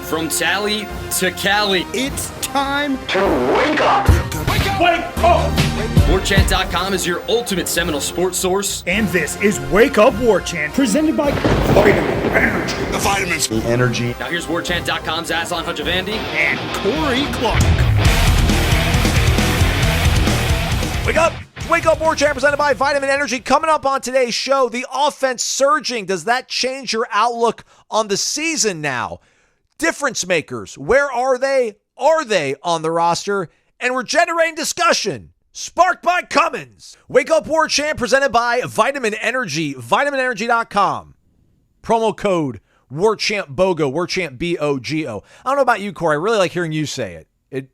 From Tally to Cali. It's time to wake up. Wake up! Wake up! Warchant.com is your ultimate Seminole sports source. And this is Wake Up Warchant, presented by Vitamin Energy. The vitamins. The energy. Now here's Warchant.com's Aslan Hajavandi and Corey Clark. Wake up! Wake Up Warchant presented by Vitamin Energy. Coming up on today's show, the offense surging. Does that change your outlook on the season now? Difference makers, where are they? Are they on the roster? And we're generating discussion, sparked by Cummins. Wake Up Warchant presented by Vitamin Energy, vitaminenergy.com. Promo code Warchant BOGO, Warchant BOGO. I don't know about you, Corey. I really like hearing you say it.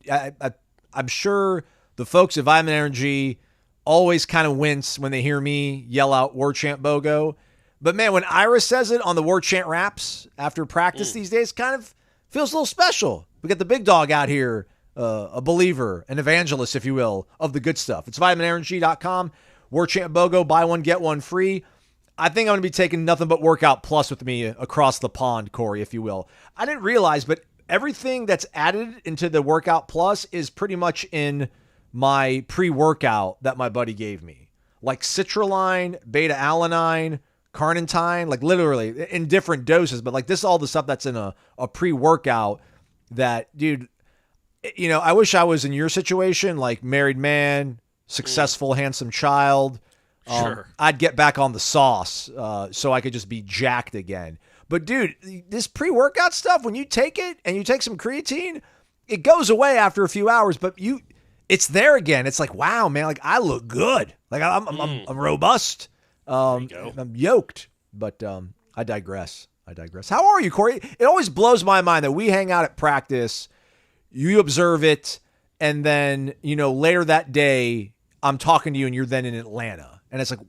I'm sure the folks at Vitamin Energy always kind of wince when they hear me yell out Warchant BOGO. But, man, when Ira says it on the Warchant Raps after practice these days, kind of feels a little special. We got the big dog out here, a believer, an evangelist, if you will, of the good stuff. It's vitaminenergy.com. Warchant BOGO, buy one, get one free. I think I'm going to be taking nothing but Workout Plus with me across the pond, Corey, if you will. I didn't realize, but everything that's added into the Workout Plus is pretty much in my pre-workout that my buddy gave me. Like citrulline, beta-alanine, carnitine, like literally in different doses, but like this is all the stuff that's in a pre-workout that, dude, you know, I wish I was in your situation, like married man, successful, handsome child. Sure. I'd get back on the sauce so I could just be jacked again. But dude, this pre-workout stuff, when you take it and you take some creatine, it goes away after a few hours, but it's there again. It's like, wow, man, like I look good. Like I'm robust. I'm yoked, but I digress. How are you, Corey? It always blows my mind that we hang out at practice, you observe it, and then, you know, later that day, I'm talking to you and you're then in Atlanta. And it's like,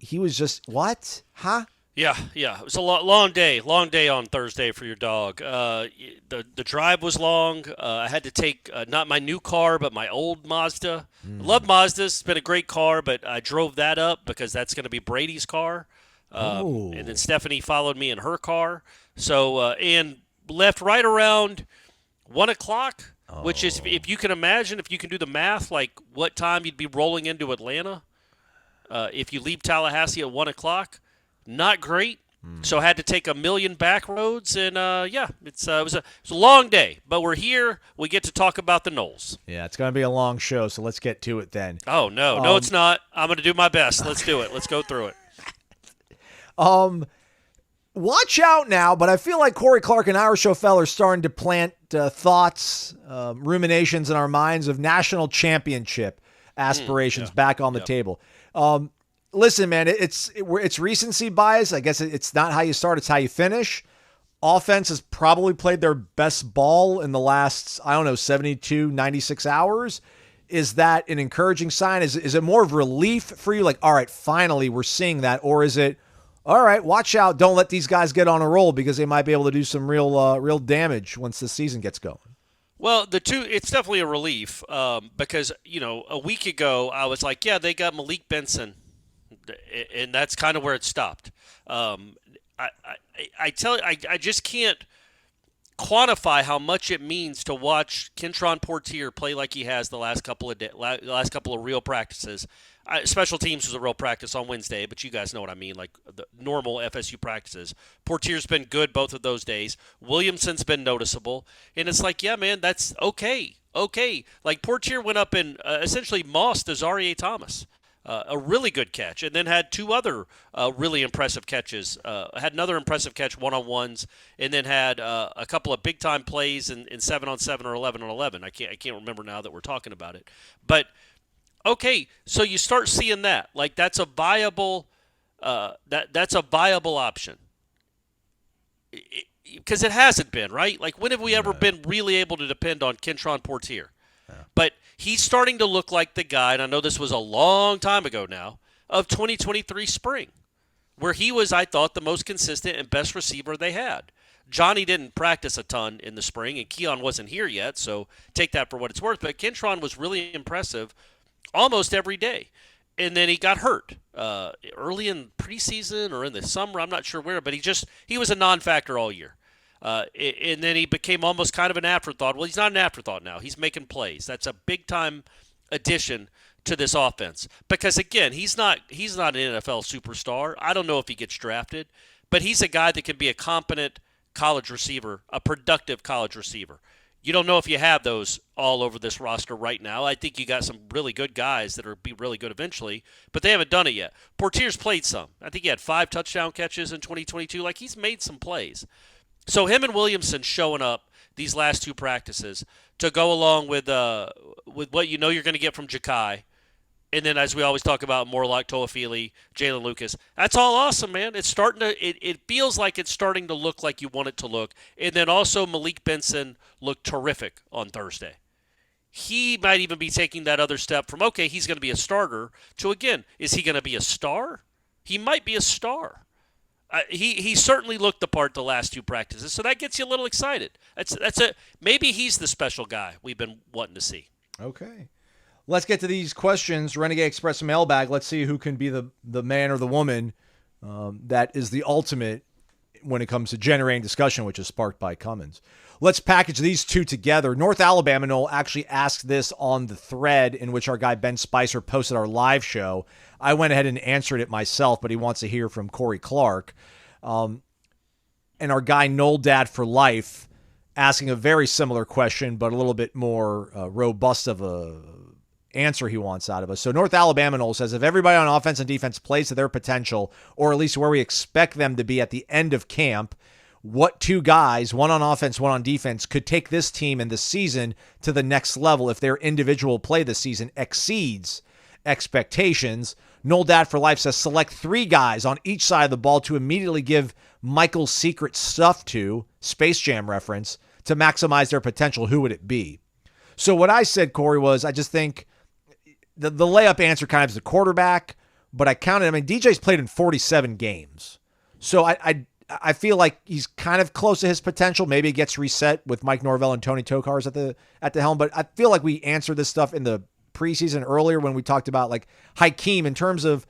he was just, what? Huh? Yeah. It was a long day on Thursday for your dog. The drive was long. I had to take not my new car, but my old Mazda. I love Mazdas. It's been a great car, but I drove that up because that's going to be Brady's car. And then Stephanie followed me in her car. So and left right around 1 o'clock, which is, if you can imagine, if you can do the math, like what time you'd be rolling into Atlanta if you leave Tallahassee at 1 o'clock. Not great, so I had to take a million back roads, and it was a long day, but we're here. We get to talk about the Noles. Yeah, it's going to be a long show, so let's get to it then. Oh, no, it's not. I'm going to do my best. Let's do it. Let's go through it. Watch out now, but I feel like Corey Clark and our show fella are starting to plant thoughts, ruminations in our minds of national championship aspirations back on the table. Listen, man, it's recency bias. I guess it's not how you start, it's how you finish. Offense has probably played their best ball in the last, 72, 96 hours. Is that an encouraging sign? Is it more of relief for you? Like, all right, finally we're seeing that. Or is it, all right, watch out, don't let these guys get on a roll because they might be able to do some real damage once the season gets going? Well, it's definitely a relief because, a week ago I was like, yeah, they got Malik Benson. And that's kind of where it stopped. I just can't quantify how much it means to watch Kentron Portier play like he has the last couple of real practices. Special teams was a real practice on Wednesday, but you guys know what I mean, like the normal FSU practices. Portier's been good both of those days. Williamson's been noticeable, and it's like, yeah, man, that's okay. Like Portier went up and essentially mossed Azarie Thomas. A really good catch, and then had two other really impressive catches. Had another impressive catch one-on-ones, and then had a couple of big-time plays in 7-on-7 or 11-on-11. I can't remember now that we're talking about it. But, okay, so you start seeing that. Like, that's a viable that's a viable option. Because it hasn't been, right? Like, when have we ever been really able to depend on Kentron Portier? But he's starting to look like the guy, and I know this was a long time ago now, of 2023 spring, where he was, I thought, the most consistent and best receiver they had. Johnny didn't practice a ton in the spring, and Keon wasn't here yet, so take that for what it's worth. But Kentron was really impressive almost every day. And then he got hurt early in preseason or in the summer. I'm not sure where, but he was a non-factor all year. And then he became almost kind of an afterthought. Well, he's not an afterthought now. He's making plays. That's a big-time addition to this offense. Because, again, he's not an NFL superstar. I don't know if he gets drafted. But he's a guy that can be a competent college receiver, a productive college receiver. You don't know if you have those all over this roster right now. I think you got some really good guys that will be really good eventually, but they haven't done it yet. Portier's played some. I think he had 5 touchdown catches in 2022. Like, he's made some plays. So him and Williamson showing up these last 2 practices to go along with what you know you're going to get from Ja'Kai, and then, as we always talk about, Morlock, Toafili, Jalen Lucas. That's all awesome, man. It's starting to. It feels like it's starting to look like you want it to look. And then also Malik Benson looked terrific on Thursday. He might even be taking that other step from, okay, he's going to be a starter, to, again, is he going to be a star? He might be a star. He certainly looked the part the last 2 practices, so that gets you a little excited. Maybe he's the special guy we've been wanting to see. Okay. Let's get to these questions. Renegade Express mailbag. Let's see who can be the man or the woman that is the ultimate when it comes to generating discussion, which is sparked by Cummins. Let's package these 2 together. North Alabama Noel actually asked this on the thread in which our guy Ben Spicer posted our live show. I went ahead and answered it myself, but he wants to hear from Corey Clark. And our guy Noel Dad for Life asking a very similar question, but a little bit more robust of a answer he wants out of us. So North Alabama Noel says, if everybody on offense and defense plays to their potential, or at least where we expect them to be at the end of camp, what 2 guys, one on offense, one on defense, could take this team and the season to the next level if their individual play this season exceeds expectations? Noel Dad for Life says, select 3 guys on each side of the ball to immediately give Michael's secret stuff to, Space Jam reference, to maximize their potential. Who would it be? So what I said, Corey, was I just think the layup answer kind of is the quarterback, but I counted. I mean, DJ's played in 47 games. So I feel like he's kind of close to his potential. Maybe it gets reset with Mike Norvell and Tony Tokars at the helm, but I feel like we answered this stuff in the preseason earlier when we talked about like Hakeem in terms of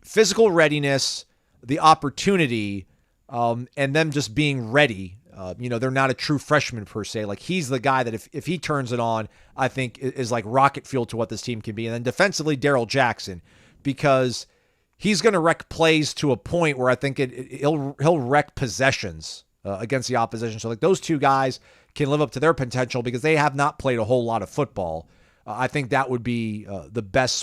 physical readiness, the opportunity, and them just being ready. They're not a true freshman per se. Like, he's the guy that if he turns it on, I think is like rocket fuel to what this team can be. And then defensively, Darrell Jackson, because he's going to wreck plays to a point where I think he'll wreck possessions against the opposition. So like those 2 guys can live up to their potential because they have not played a whole lot of football. I think that would be the best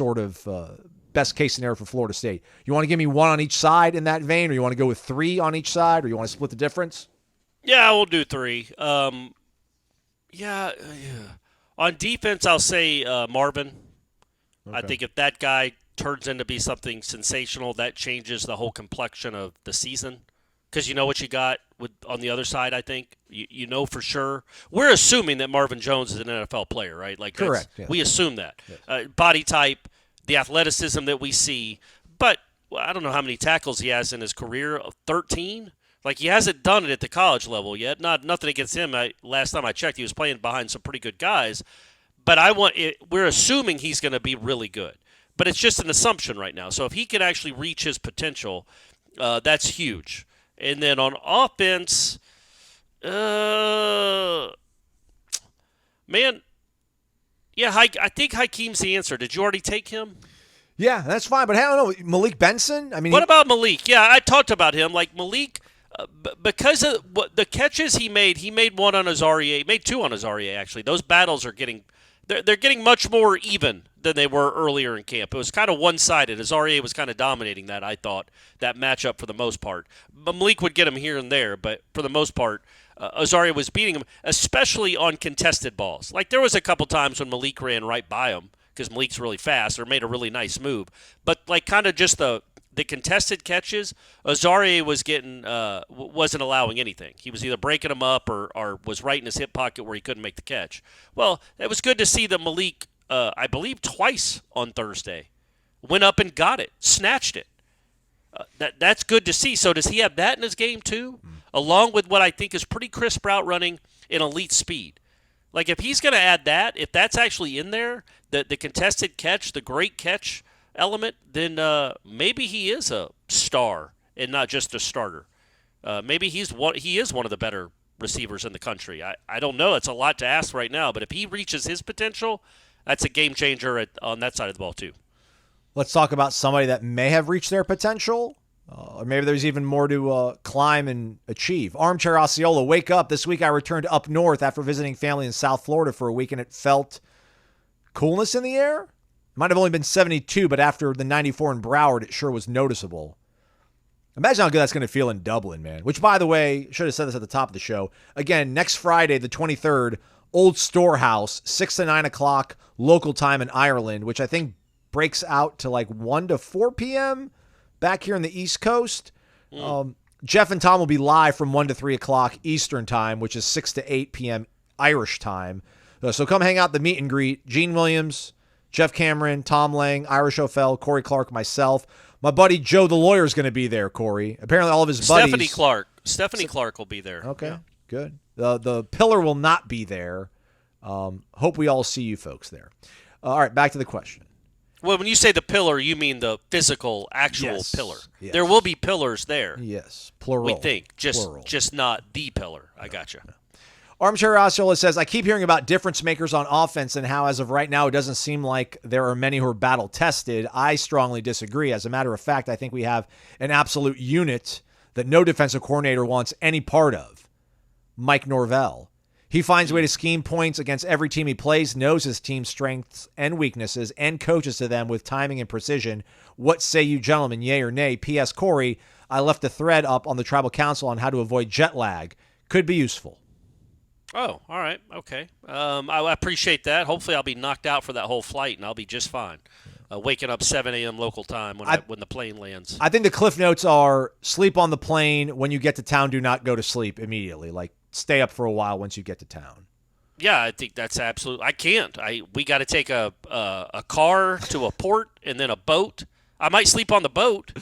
case scenario for Florida State. You want to give me 1 on each side in that vein, or you want to go with 3 on each side, or you want to split the difference? Yeah, we'll do 3. On defense, I'll say Marvin. Okay. I think if that guy turns into be something sensational, that changes the whole complexion of the season. Because you know what you got on the other side, I think. You know for sure. We're assuming that Marvin Jones is an NFL player, right? Like, correct. Yeah. We assume that. Yes. Body type, the athleticism that we see. But I don't know how many tackles he has in his career. 13? Like, he hasn't done it at the college level yet. Nothing against him. Last time I checked, he was playing behind some pretty good guys. But we're assuming he's going to be really good. But it's just an assumption right now. So if he could actually reach his potential, that's huge. And then on offense, I think Hakeem's the answer. Did you already take him? Yeah, that's fine. But I don't know, Malik Benson? I mean, what about Malik? Yeah, I talked about him. Like, Malik, because of the catches he made 1 on Azaria. He made 2 on Azaria, actually. Those battles are getting they're getting much more even than they were earlier in camp. It was kind of one-sided. Azaria was kind of dominating that, I thought, that matchup for the most part. Malik would get him here and there, but for the most part, Azaria was beating him, especially on contested balls. Like, there was a couple times when Malik ran right by him because Malik's really fast or made a really nice move. But, like, kind of just the contested catches, Azaria was wasn't allowing anything. He was either breaking them up or was right in his hip pocket where he couldn't make the catch. Well, it was good to see that Malik, I believe twice on Thursday, went up and got it, snatched it. That's good to see. So does he have that in his game too, along with what I think is pretty crisp route running and elite speed? Like, if he's going to add that, if that's actually in there, the contested catch, the great catch element, then maybe he is a star and not just a starter. Maybe he is one of the better receivers in the country. I don't know. It's a lot to ask right now, but if he reaches his potential, that's a game changer on that side of the ball too. Let's talk about somebody that may have reached their potential, or maybe there's even more to climb and achieve. Armchair Osceola, wake up. This week I returned up north after visiting family in South Florida for a week, and it felt coolness in the air. It might have only been 72, but after the 94 in Broward, it sure was noticeable. Imagine how good that's going to feel in Dublin, man. Which, by the way, should have said this at the top of the show. Again, next Friday, the 23rd, Old Storehouse, 6 to 9 o'clock local time in Ireland, which I think breaks out to like 1 to 4 p.m. back here in the East Coast. Jeff and Tom will be live from 1 to 3 o'clock Eastern time, which is 6 to 8 p.m. Irish time. So come hang out the meet and greet. Gene Williams, Jeff Cameron, Tom Lang, Irish O'Fell, Corey Clark, myself. My buddy Joe the lawyer is going to be there, Corey. Apparently all of his buddies. Stephanie Clark will be there. Okay, yeah. Good. The pillar will not be there. Hope we all see you folks there. All right, back to the question. Well, when you say the pillar, you mean the physical, actual pillar. Yes. There will be pillars there. Yes, plural. We think, Plural. just not the pillar. I gotcha. No. Armchair Osceola says, I keep hearing about difference makers on offense and how as of right now it doesn't seem like there are many who are battle tested. I strongly disagree. As a matter of fact, I think we have an absolute unit that no defensive coordinator wants any part of. Mike Norvell. He finds a way to scheme points against every team he plays, knows his team's strengths and weaknesses, and coaches to them with timing and precision. What say you gentlemen, yay or nay? P.S. Corey, I left a thread up on the Tribal Council on how to avoid jet lag. Could be useful. Oh, all right. Okay. I appreciate that. Hopefully I'll be knocked out for that whole flight, and I'll be just fine. Waking up 7 a.m. local time when the plane lands. I think the cliff notes are sleep on the plane. When you get to town, do not go to sleep immediately. Like, stay up for a while once you get to town. Yeah, I think that's absolute. I can't. We got to take a car to a port and then a boat. I might sleep on the boat,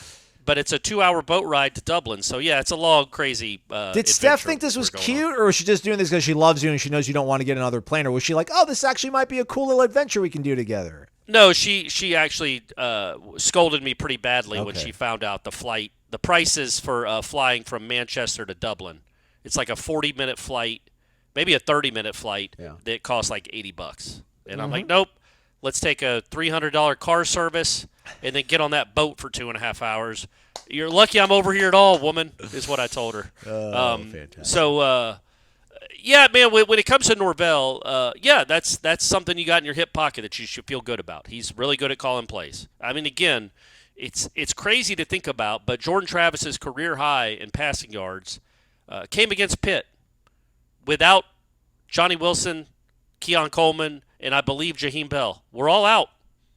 but it's a 2-hour boat ride to Dublin. So, yeah, it's a long, crazy Did Steph think this was cute, or was she just doing this because she loves you and she knows you don't want to get another plane? Or was she like, oh, this actually might be a cool little adventure we can do together? No, she actually scolded me pretty badly when Okay. she found out the prices for flying from Manchester to Dublin. It's like a 40-minute flight, maybe a 30-minute flight that costs like $80. And I'm like, nope, let's take a $300 car service and then get on that boat for 2.5 hours. You're lucky I'm over here at all, woman, is what I told her. Fantastic. So, yeah, man, when it comes to Norvell, yeah, that's something you got in your hip pocket that you should feel good about. He's really good at calling plays. I mean, again, it's crazy to think about, but Jordan Travis's career high in passing yards came against Pitt without Johnny Wilson, Keon Coleman, and I believe Jaheim Bell. We're all out.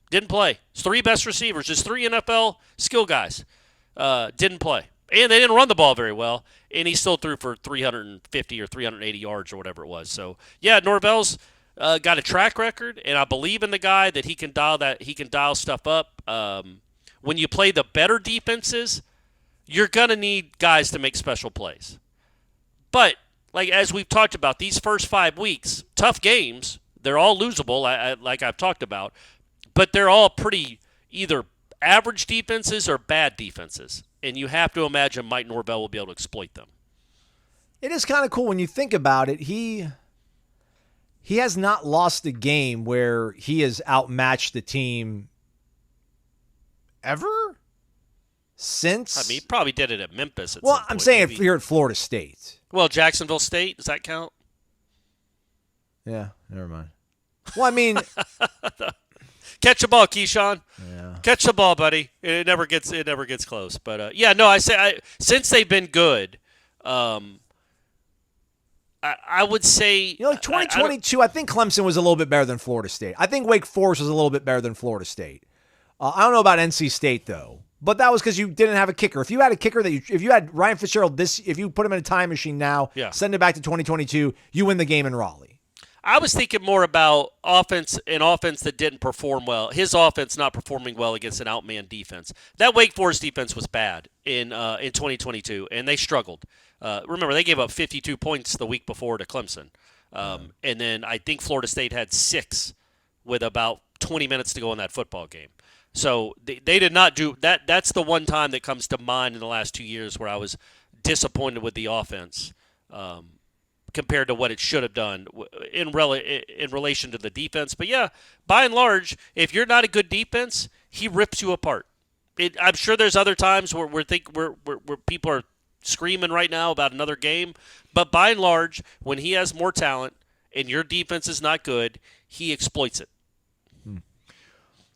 Didn't play. His 3 best receivers, his 3 NFL skill guys, didn't play. And they didn't run the ball very well, and he still threw for 350 or 380 yards or whatever it was. So, yeah, Norvell's got a track record, and I believe in the guy that he can dial stuff up. When you play the better defenses, you're going to need guys to make special plays. But, like as we've talked about, these first 5 weeks, tough games, they're all losable, like I've talked about, but they're all pretty either average defenses or bad defenses. And you have to imagine Mike Norvell will be able to exploit them. It is kind of cool when you think about it. He has not lost a game where he has outmatched the team ever since. I mean, he probably did it at Memphis at well, some point, I'm saying maybe. here at Florida State. Well, Jacksonville State, does that count? Yeah, never mind. Well, I mean, Catch the ball, Keyshawn. yeah. Catch the ball, buddy. It never gets close. But yeah, no, since they've been good, I would say Like 2022, I think Clemson was a little bit better than Florida State. I think Wake Forest was a little bit better than Florida State. I don't know about NC State though, but that was because you didn't have a kicker. If you had a kicker if you had Ryan Fitzgerald, if you put him in a time machine now, send it back to 2022, you win the game in Raleigh. I was thinking more about offense that didn't perform well. His offense not performing well against an outman defense. That Wake Forest defense was bad in 2022, and they struggled. Remember, they gave up 52 points the week before to Clemson. And then I think Florida State had 6 with about 20 minutes to go in that football game. So they did not do that. That's the one time that comes to mind in the last 2 years where I was disappointed with the offense. compared to what it should have done in relation to the defense. But yeah, by and large, if you're not a good defense, he rips you apart. I'm sure there's other times where people are screaming right now about another game, but by and large, when he has more talent and your defense is not good, he exploits it.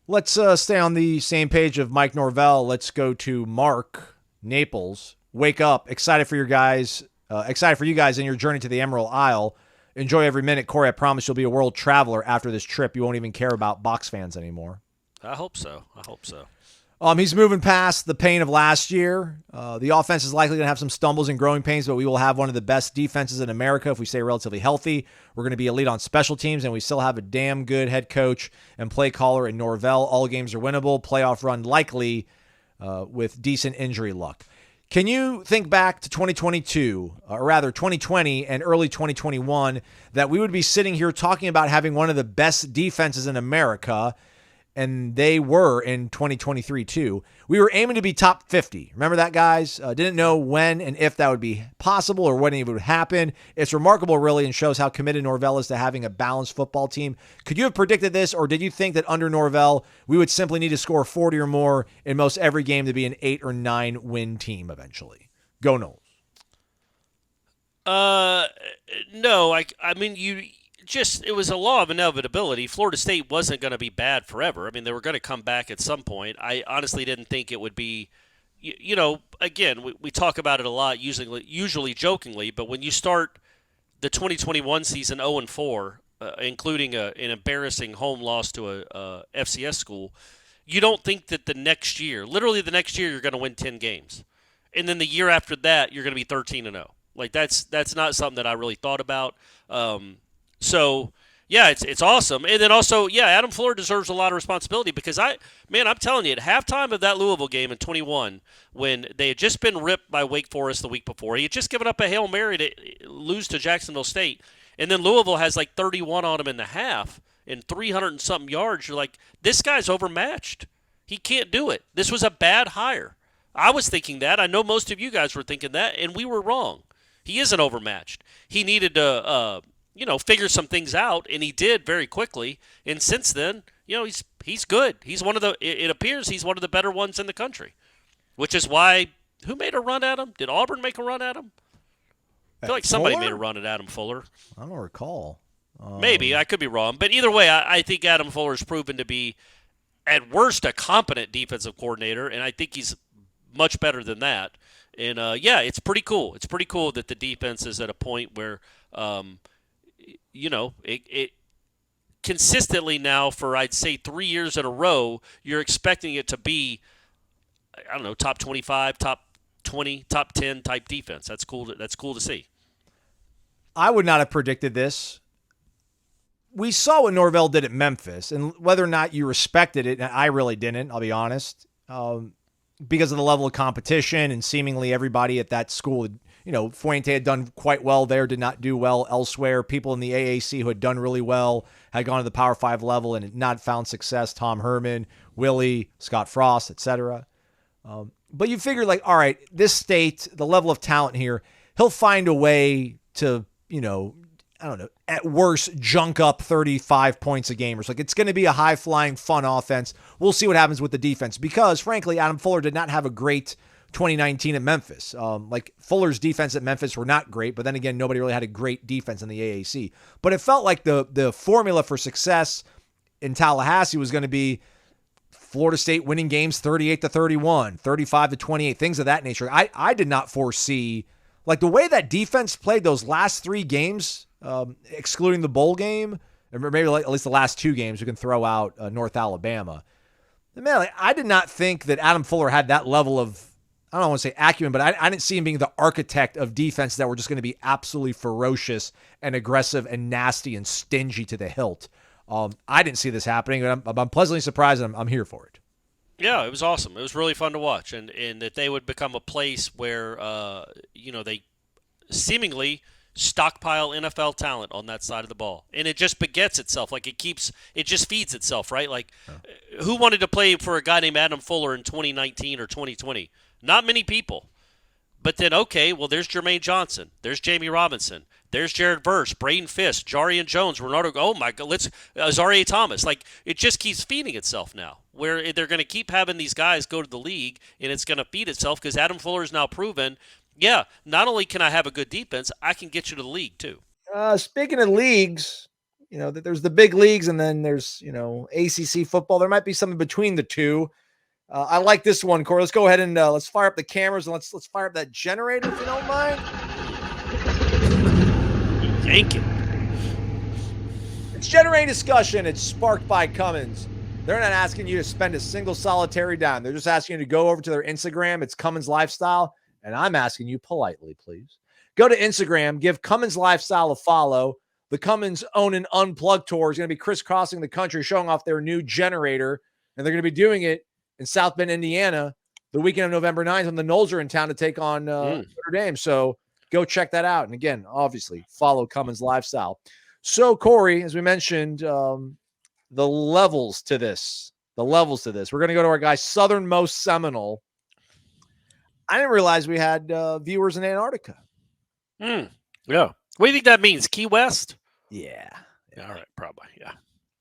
Let's stay on the same page of Mike Norvell. Let's go to Mark Naples. Wake up. Excited for you guys in your journey to the Emerald Isle. Enjoy every minute. Corey, I promise you'll be a world traveler after this trip. You won't even care about box fans anymore. I hope so. He's moving past the pain of last year. The offense is likely going to have some stumbles and growing pains, but we will have one of the best defenses in America if we stay relatively healthy. We're going to be elite on special teams, and we still have a damn good head coach and play caller in Norvell. All games are winnable. Playoff run likely with decent injury luck. Can you think back to 2022, or rather 2020 and early 2021, that we would be sitting here talking about having one of the best defenses in America, and they were in 2023 too. We were aiming to be top 50. Remember that, guys? Didn't know when and if that would be possible or when it would happen. It's remarkable, really, and shows how committed Norvell is to having a balanced football team. Could you have predicted this, or did you think that under Norvell, we would simply need to score 40 or more in most every game to be an 8 or 9 win team eventually? Go Noles. No, I mean, it was a law of inevitability. Florida State wasn't going to be bad forever. I mean, they were going to come back at some point. I honestly didn't think it would be, again, we talk about it a lot, usually jokingly, but when you start the 2021 season 0-4, including an embarrassing home loss to a FCS school, you don't think that literally the next year, you're going to win 10 games. And then the year after that, you're going to be 13-0. Like, that's not something that I really thought about. So, yeah, it's awesome. And then also, yeah, Adam Fuller deserves a lot of responsibility because, I'm telling you, at halftime of that Louisville game in 21, when they had just been ripped by Wake Forest the week before, he had just given up a Hail Mary to lose to Jacksonville State, and then Louisville has like 31 on him in the half and 300 and something yards. You're like, this guy's overmatched. He can't do it. This was a bad hire. I was thinking that. I know most of you guys were thinking that, and we were wrong. He isn't overmatched. He needed to figure some things out, and he did very quickly. And since then, he's good. He's it appears he's one of the better ones in the country, which is why, who made a run at him? Did Auburn make a run at him? I feel like somebody made a run at Adam Fuller. I don't recall. Maybe. I could be wrong. But either way, I think Adam Fuller has proven to be, at worst, a competent defensive coordinator, and I think he's much better than that. And, it's pretty cool. It's pretty cool that the defense is at a point where it consistently now for, I'd say, 3 years in a row, you're expecting it to be, I don't know, top 25, top 20, top 10 type defense. That's cool to see. I would not have predicted this. We saw what Norvell did at Memphis, and whether or not you respected it, and I really didn't, I'll be honest, because of the level of competition and seemingly everybody at that school, Fuente had done quite well there, did not do well elsewhere. People in the AAC who had done really well had gone to the Power 5 level and had not found success. Tom Herman, Willie, Scott Frost, etc. But you figure, like, all right, this state, the level of talent here, he'll find a way to, I don't know, at worst, junk up 35 points a game or so. Like, it's going to be a high-flying, fun offense. We'll see what happens with the defense because, frankly, Adam Fuller did not have a great 2019 at Memphis. Fuller's defense at Memphis were not great, but then again, nobody really had a great defense in the AAC. But it felt like the formula for success in Tallahassee was going to be Florida State winning games 38-31, 35-28, things of that nature. I did not foresee, like, the way that defense played those last 3 games, excluding the bowl game, or maybe at least the last 2 games, we can throw out North Alabama. Man, like, I did not think that Adam Fuller had that level of, I don't want to say acumen, but I didn't see him being the architect of defense that were just going to be absolutely ferocious and aggressive and nasty and stingy to the hilt. I didn't see this happening, and I'm pleasantly surprised, and I'm here for it. Yeah, it was awesome. It was really fun to watch, and that they would become a place where, they seemingly stockpile NFL talent on that side of the ball. And it just begets itself. Like, it just feeds itself, right? Like, who wanted to play for a guy named Adam Fuller in 2019 or 2020? Not many people. But then, okay, well, there's Jermaine Johnson. There's Jamie Robinson. There's Jared Verse, Braden Fisk, Jarian Jones, Ronaldo. Oh, my God. Zaire Thomas. Like, it just keeps feeding itself now, where they're going to keep having these guys go to the league, and it's going to feed itself because Adam Fuller is now proven, yeah, not only can I have a good defense, I can get you to the league, too. Speaking of leagues, there's the big leagues and then there's, ACC football. There might be something between the two. I like this one, Corey. Let's go ahead and let's fire up the cameras and let's fire up that generator if you don't mind. Yank it. It's generating discussion. It's sparked by Cummins. They're not asking you to spend a single solitary dime. They're just asking you to go over to their Instagram. It's Cummins Lifestyle. And I'm asking you politely, please. Go to Instagram. Give Cummins Lifestyle a follow. The Cummins Own and Unplug Tour is going to be crisscrossing the country, showing off their new generator. And they're going to be doing it in South Bend, Indiana, the weekend of November 9th when the Noles are in town to take on Notre Dame. So go check that out. And again, obviously, follow Cummins Lifestyle. So, Corey, as we mentioned, the levels to this. We're going to go to our guy, Southernmost Seminole. I didn't realize we had viewers in Antarctica. Yeah. What do you think that means? Key West? Yeah. All right, probably. Yeah.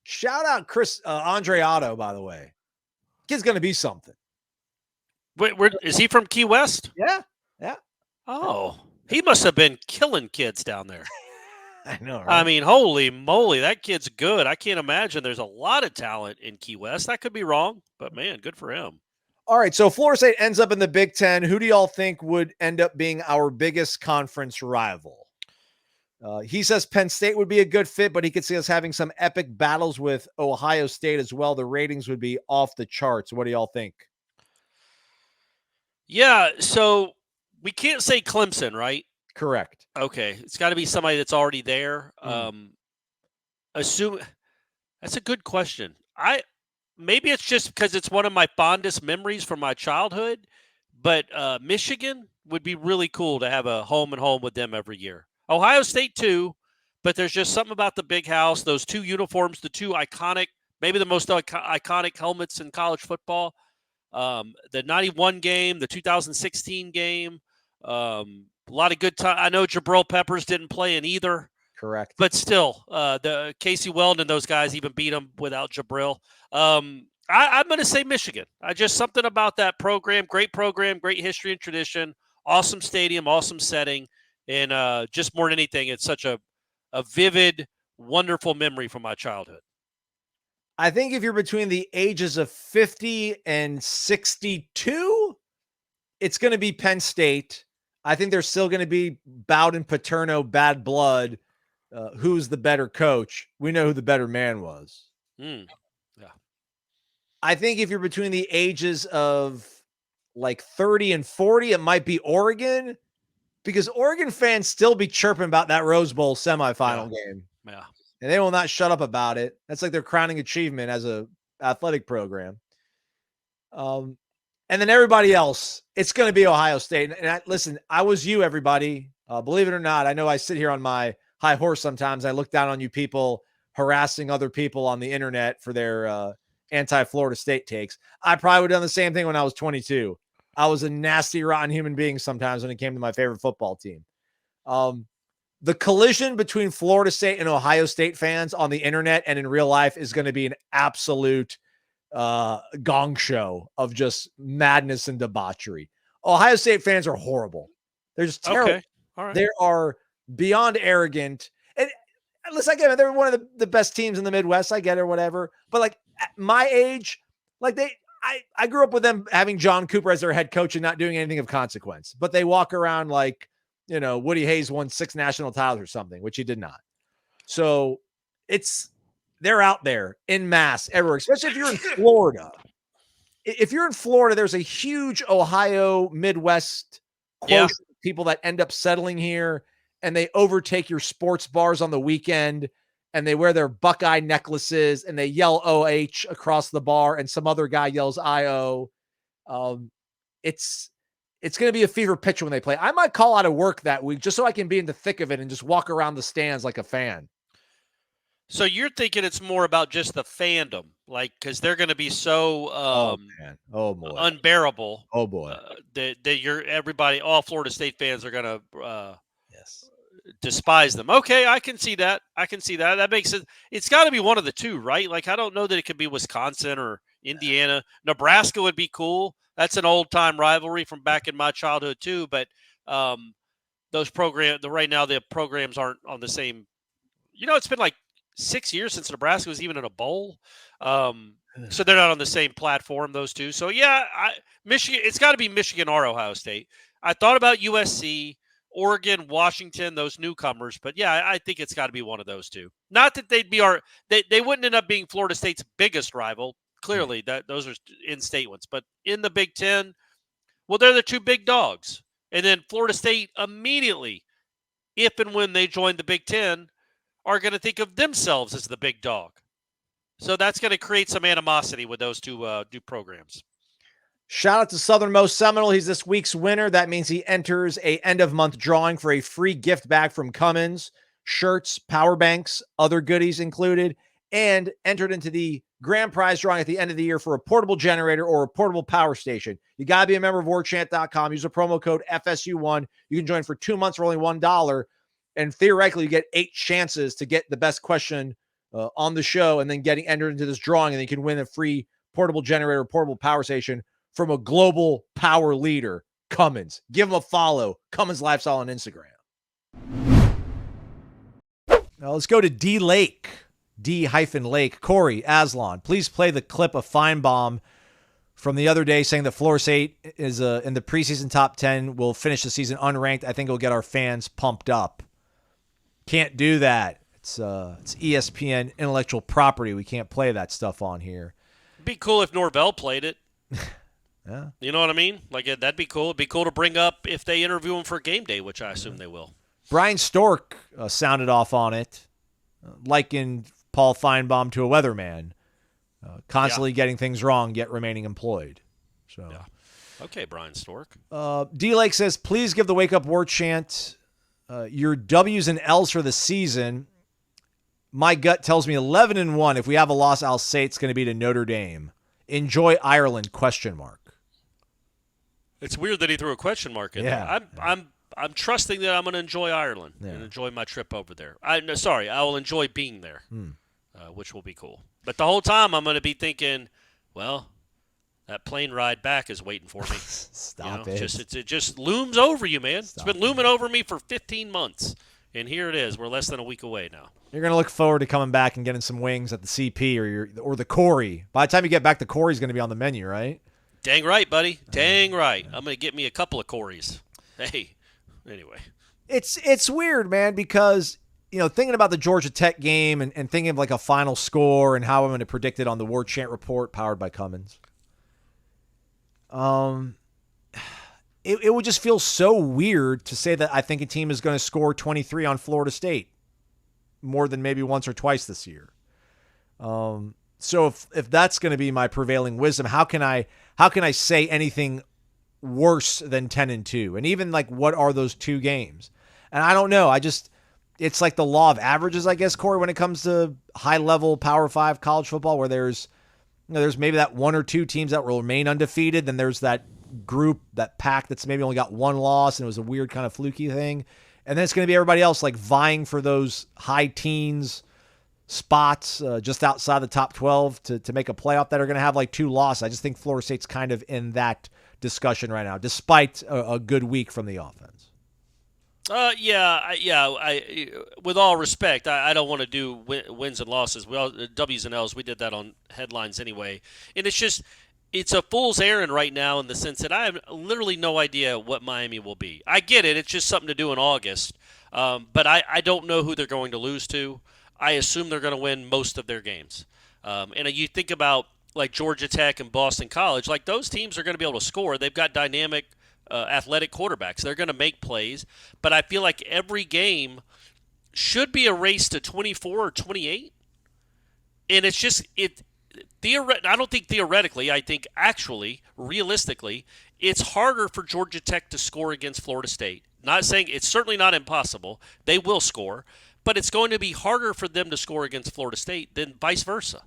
Shout out Andre Otto, by the way. Kid's going to be something. Wait, is he from Key West? Yeah. Oh, he must have been killing kids down there. I know, right? I mean, holy moly, that kid's good. I can't imagine there's a lot of talent in Key West. That could be wrong, but man, good for him. All right, so Florida State ends up in the Big Ten. Who do y'all think would end up being our biggest conference rival? He says Penn State would be a good fit, but he could see us having some epic battles with Ohio State as well. The ratings would be off the charts. What do y'all think? Yeah, so we can't say Clemson, right? Correct. Okay, it's got to be somebody that's already there. Assume that's a good question. Maybe it's just because it's one of my fondest memories from my childhood, but Michigan would be really cool to have a home and home with them every year. Ohio State too, but there's just something about the big house, those two uniforms, the two iconic, maybe the most iconic helmets in college football. The 91 game, the 2016 game, a lot of good time. I know Jabril Peppers didn't play in either. Correct. But still, the Casey Weldon and those guys even beat them without Jabril. I'm going to say Michigan. Just something about that program, great history and tradition, awesome stadium, awesome setting, and just more than anything, it's such a vivid, wonderful memory from my childhood. I think if you're between the ages of 50 and 62, it's going to be Penn State. I think there's still going to be Bowden, Paterno, bad blood. Who's the better coach? We know who the better man was. Yeah. I think if you're between the ages of like 30 and 40, it might be Oregon, because Oregon fans still be chirping about that Rose Bowl semifinal game. Yeah. And they will not shut up about it. That's like their crowning achievement as a athletic program. And then everybody else, it's going to be Ohio State. And listen, I was you, everybody. Believe it or not, I know I sit here on my high horse sometimes. I look down on you people harassing other people on the internet for their anti-Florida State takes. I probably would have done the same thing when I was 22. I was a nasty, rotten human being sometimes when it came to my favorite football team. The collision between Florida State and Ohio State fans on the internet and in real life is going to be an absolute gong show of just madness and debauchery. Ohio State fans are horrible. They're just terrible. Okay. All right. They are beyond arrogant. And listen, I get it. They're one of the best teams in the Midwest. I get it or whatever. But like at my age, like I grew up with them having John Cooper as their head coach and not doing anything of consequence. But they walk around like, Woody Hayes won 6 national titles or something, which he did not. So they're out there in mass everywhere, especially if you're in Florida. If you're in Florida, there's a huge Ohio Midwest quotient of people that end up settling here, and they overtake your sports bars on the weekend, and they wear their Buckeye necklaces, and they yell OH across the bar, and some other guy yells IO. It's going to be a fever pitch when they play. I might call out of work that week just so I can be in the thick of it and just walk around the stands like a fan. So you're thinking it's more about just the fandom, like because they're going to be so Oh man. Oh boy. unbearable Oh boy. that all Florida State fans are going to Yes. despise them. Okay, I can see that. That makes it. It's got to be one of the two, right? Like I don't know that it could be Wisconsin or Indiana. Nebraska would be cool. That's an old time rivalry from back in my childhood too. But those right now the programs aren't on the same. It's been like 6 years since Nebraska was even in a bowl. So they're not on the same platform, those two. So yeah, Michigan. It's got to be Michigan or Ohio State. I thought about USC. Oregon, Washington, those newcomers. But yeah, I think it's got to be one of those two. Not that they'd be they wouldn't end up being Florida State's biggest rival. Clearly, those are in-state ones. But in the Big Ten, well, they're the two big dogs. And then Florida State immediately, if and when they join the Big Ten, are going to think of themselves as the big dog. So that's going to create some animosity with those two programs. Shout out to Southernmost Seminole. He's this week's winner. That means he enters a end-of-month drawing for a free gift bag from Cummins, shirts, power banks, other goodies included, and entered into the grand prize drawing at the end of the year for a portable generator or a portable power station. You got to be a member of warchant.com. Use the promo code FSU1. You can join for 2 months for only $1, and theoretically you get 8 chances to get the best question on the show and then getting entered into this drawing, and then you can win a free portable generator, portable power station from a global power leader, Cummins. Give him a follow, Cummins Lifestyle on Instagram. Now let's go to D-Lake, D-Lake. Corey Aslan, please play the clip of Feinbaum from the other day saying that Florida State is in the preseason top 10, will finish the season unranked. I think it'll get our fans pumped up. Can't do that. It's ESPN intellectual property. We can't play that stuff on here. It'd be cool if Norvell played it. Yeah. You know what I mean? Like, that'd be cool. It'd be cool to bring up if they interview him for game day, which I assume they will. Brian Stork sounded off on it, likened Paul Feinbaum to a weatherman, constantly getting things wrong, yet remaining employed. So, yeah. Okay, Brian Stork. D-Lake says, please give the Wake Up War Chant your W's and L's for the season. My gut tells me 11-1. If we have a loss, I'll say it's going to be to Notre Dame. Enjoy Ireland, ? It's weird that he threw a question mark in there. I'm trusting that I'm going to enjoy Ireland and enjoy my trip over there. I will enjoy being there, which will be cool. But the whole time I'm going to be thinking, well, that plane ride back is waiting for me. Stop it. It just looms over you, man. Stop it's been looming over me for 15 months. And here it is. We're less than a week away now. You're going to look forward to coming back and getting some wings at the CP or the Corey. By the time you get back, the Corey's going to be on the menu, right? Dang right, buddy. Dang right. I'm going to get me a couple of Corys. Hey, anyway. It's weird, man, because, thinking about the Georgia Tech game and thinking of like a final score and how I'm going to predict it on the War Chant report powered by Cummins. It would just feel so weird to say that I think a team is going to score 23 on Florida State more than maybe once or twice this year. So if that's going to be my prevailing wisdom, how can I say anything worse than 10-2? And even like, what are those two games? And I don't know. It's like the law of averages, I guess, Corey, when it comes to high level Power 5 college football, where there's maybe that one or two teams that will remain undefeated. Then there's that group, that pack that's maybe only got one loss and it was a weird kind of fluky thing. And then it's going to be everybody else like vying for those high teens spots just outside the top 12 to make a playoff that are going to have like 2 losses. I just think Florida State's kind of in that discussion right now, despite a good week from the offense. With all respect, I don't want to do wins and losses. W's and L's, we did that on headlines anyway. And it's a fool's errand right now in the sense that I have literally no idea what Miami will be. I get it. It's just something to do in August. But I don't know who they're going to lose to. I assume they're going to win most of their games. And you think about like Georgia Tech and Boston College, like those teams are going to be able to score. They've got dynamic, athletic quarterbacks. They're going to make plays. But I feel like every game should be a race to 24 or 28. And it's just I don't think theoretically. I think actually, realistically, it's harder for Georgia Tech to score against Florida State. Not saying it's certainly not impossible. They will score. but it's going to be harder for them to score against Florida State than vice versa.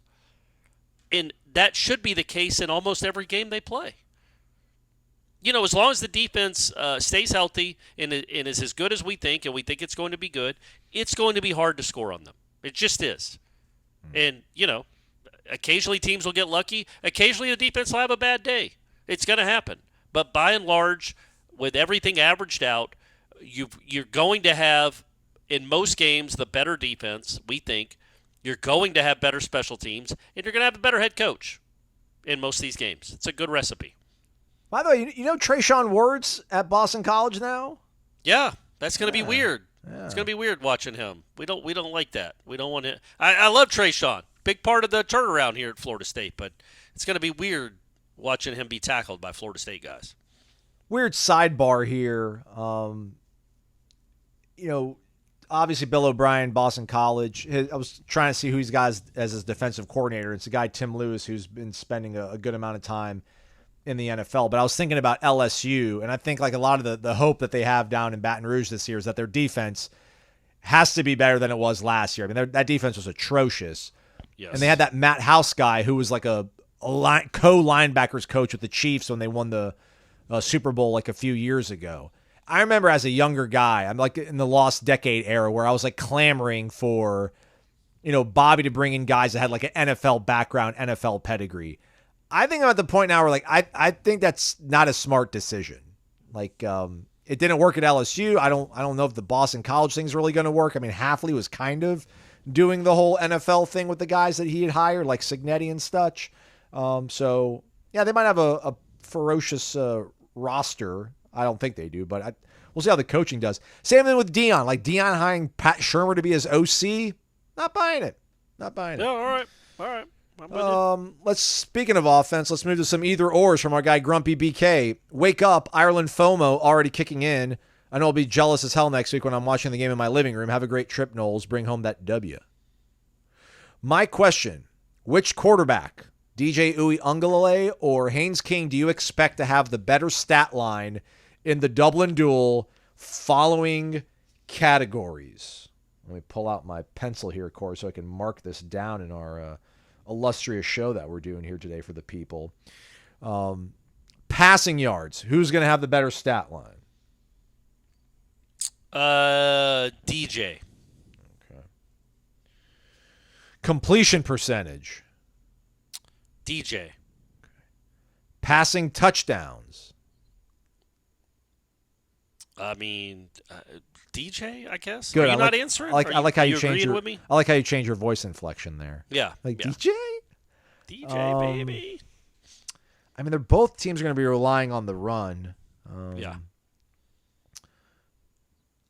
And that should be the case in almost every game they play. As long as the defense stays healthy and is as good as we think, and we think it's going to be good, it's going to be hard to score on them. It just is. And, occasionally teams will get lucky. Occasionally the defense will have a bad day. It's going to happen. But by and large, with everything averaged out, you're going to have, in most games, the better defense, we think. You're going to have better special teams, and you're going to have a better head coach in most of these games. It's a good recipe. By the way, Trayshawn Ward's at Boston College now? Yeah, that's going to be weird. Yeah. It's going to be weird watching him. We don't like that. We don't want to. I love Trayshawn. Big part of the turnaround here at Florida State, but it's going to be weird watching him be tackled by Florida State guys. Weird sidebar here. Obviously Bill O'Brien, Boston College. I was trying to see who he's got as his defensive coordinator. It's a guy, Tim Lewis, who's been spending a good amount of time in the NFL. But I was thinking about LSU, and I think like a lot of the hope that they have down in Baton Rouge this year is that their defense has to be better than it was last year. I mean, that defense was atrocious. Yes. And they had that Matt House guy who was like a co-linebackers coach with the Chiefs when they won the Super Bowl like a few years ago. I remember as a younger guy, I'm like in the lost decade era where I was like clamoring for, Bobby to bring in guys that had like an NFL background, NFL pedigree. I think I'm at the point now where like I think that's not a smart decision. Like it didn't work at LSU. I don't know if the Boston College thing's really going to work. I mean, Hafley was kind of doing the whole NFL thing with the guys that he had hired, like Signetti and Stutch. So yeah, they might have a ferocious roster. I don't think they do, but we'll see how the coaching does. Same thing with Deion. Like Deion hiring Pat Shurmur to be his OC. Not buying it. Yeah, all right. I'm with you. Speaking of offense, let's move to some either ors from our guy Grumpy BK. Wake up, Ireland FOMO already kicking in. I know I'll be jealous as hell next week when I'm watching the game in my living room. Have a great trip, Noles. Bring home that W. My question, which quarterback, DJ Uiagalelei or Haynes King, do you expect to have the better stat line in the Dublin duel following categories? Let me pull out my pencil here, of course, so I can mark this down in our illustrious show that we're doing here today for the people. Passing yards. Who's going to have the better stat line? DJ. Okay. Completion percentage. DJ. Okay. Passing touchdowns. I mean, DJ, I guess. Good. Are you not answering? I like how you change with me? I like how you change your voice inflection there. Yeah. Like yeah. DJ, baby. I mean, they're both teams are going to be relying on the run. Yeah.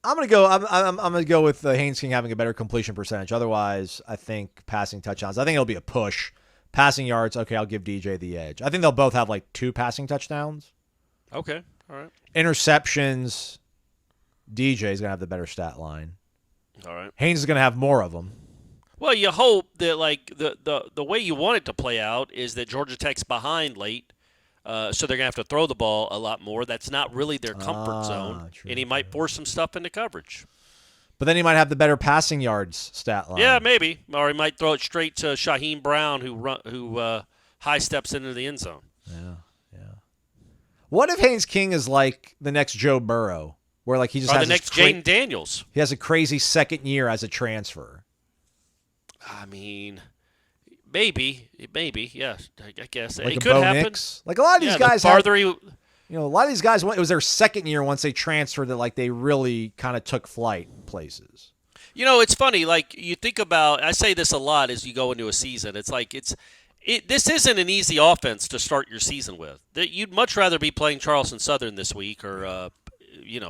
I'm gonna go with Haynes King having a better completion percentage. Otherwise, I think passing touchdowns. I think it'll be a push. Passing yards. Okay, I'll give DJ the edge. I think they'll both have like 2 passing touchdowns. Okay. All right. Interceptions. DJ's gonna have the better stat line. All right. Haynes is gonna have more of them. Well, you hope that like the way you want it to play out is that Georgia Tech's behind late. So they're going to have to throw the ball a lot more. That's not really their comfort zone. True. And he might force some stuff into coverage. But then he might have the better passing yards stat line. Yeah, maybe. Or he might throw it straight to Shaheem Brown, who high steps into the end zone. Yeah. What if Haynes King is like the next Joe Burrow, where like he just has the next Jaden Daniels? He has a crazy second year as a transfer. I mean, maybe, yeah. I guess like it could happen. Nix. Like a lot of these guys, a lot of these guys. It was their second year once they transferred that like they really kind of took flight places. It's funny. Like you think about, I say this a lot as you go into a season. It's like this isn't an easy offense to start your season with. You'd much rather be playing Charleston Southern this week or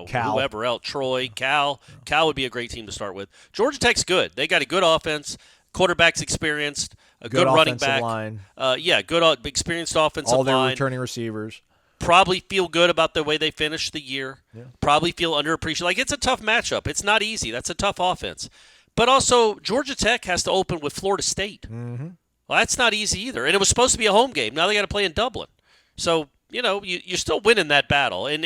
Cal. Whoever else, Troy, Cal. Cal would be a great team to start with. Georgia Tech's good. They got a good offense. Quarterback's experienced, a good running back. Line. Good experienced offensive line. All their returning receivers. Probably feel good about the way they finished the year. Yeah. Probably feel underappreciated. Like, it's a tough matchup. It's not easy. That's a tough offense. But also, Georgia Tech has to open with Florida State. Mm-hmm. Well, that's not easy either. And it was supposed to be a home game. Now they got to play in Dublin. So, you're still winning that battle. And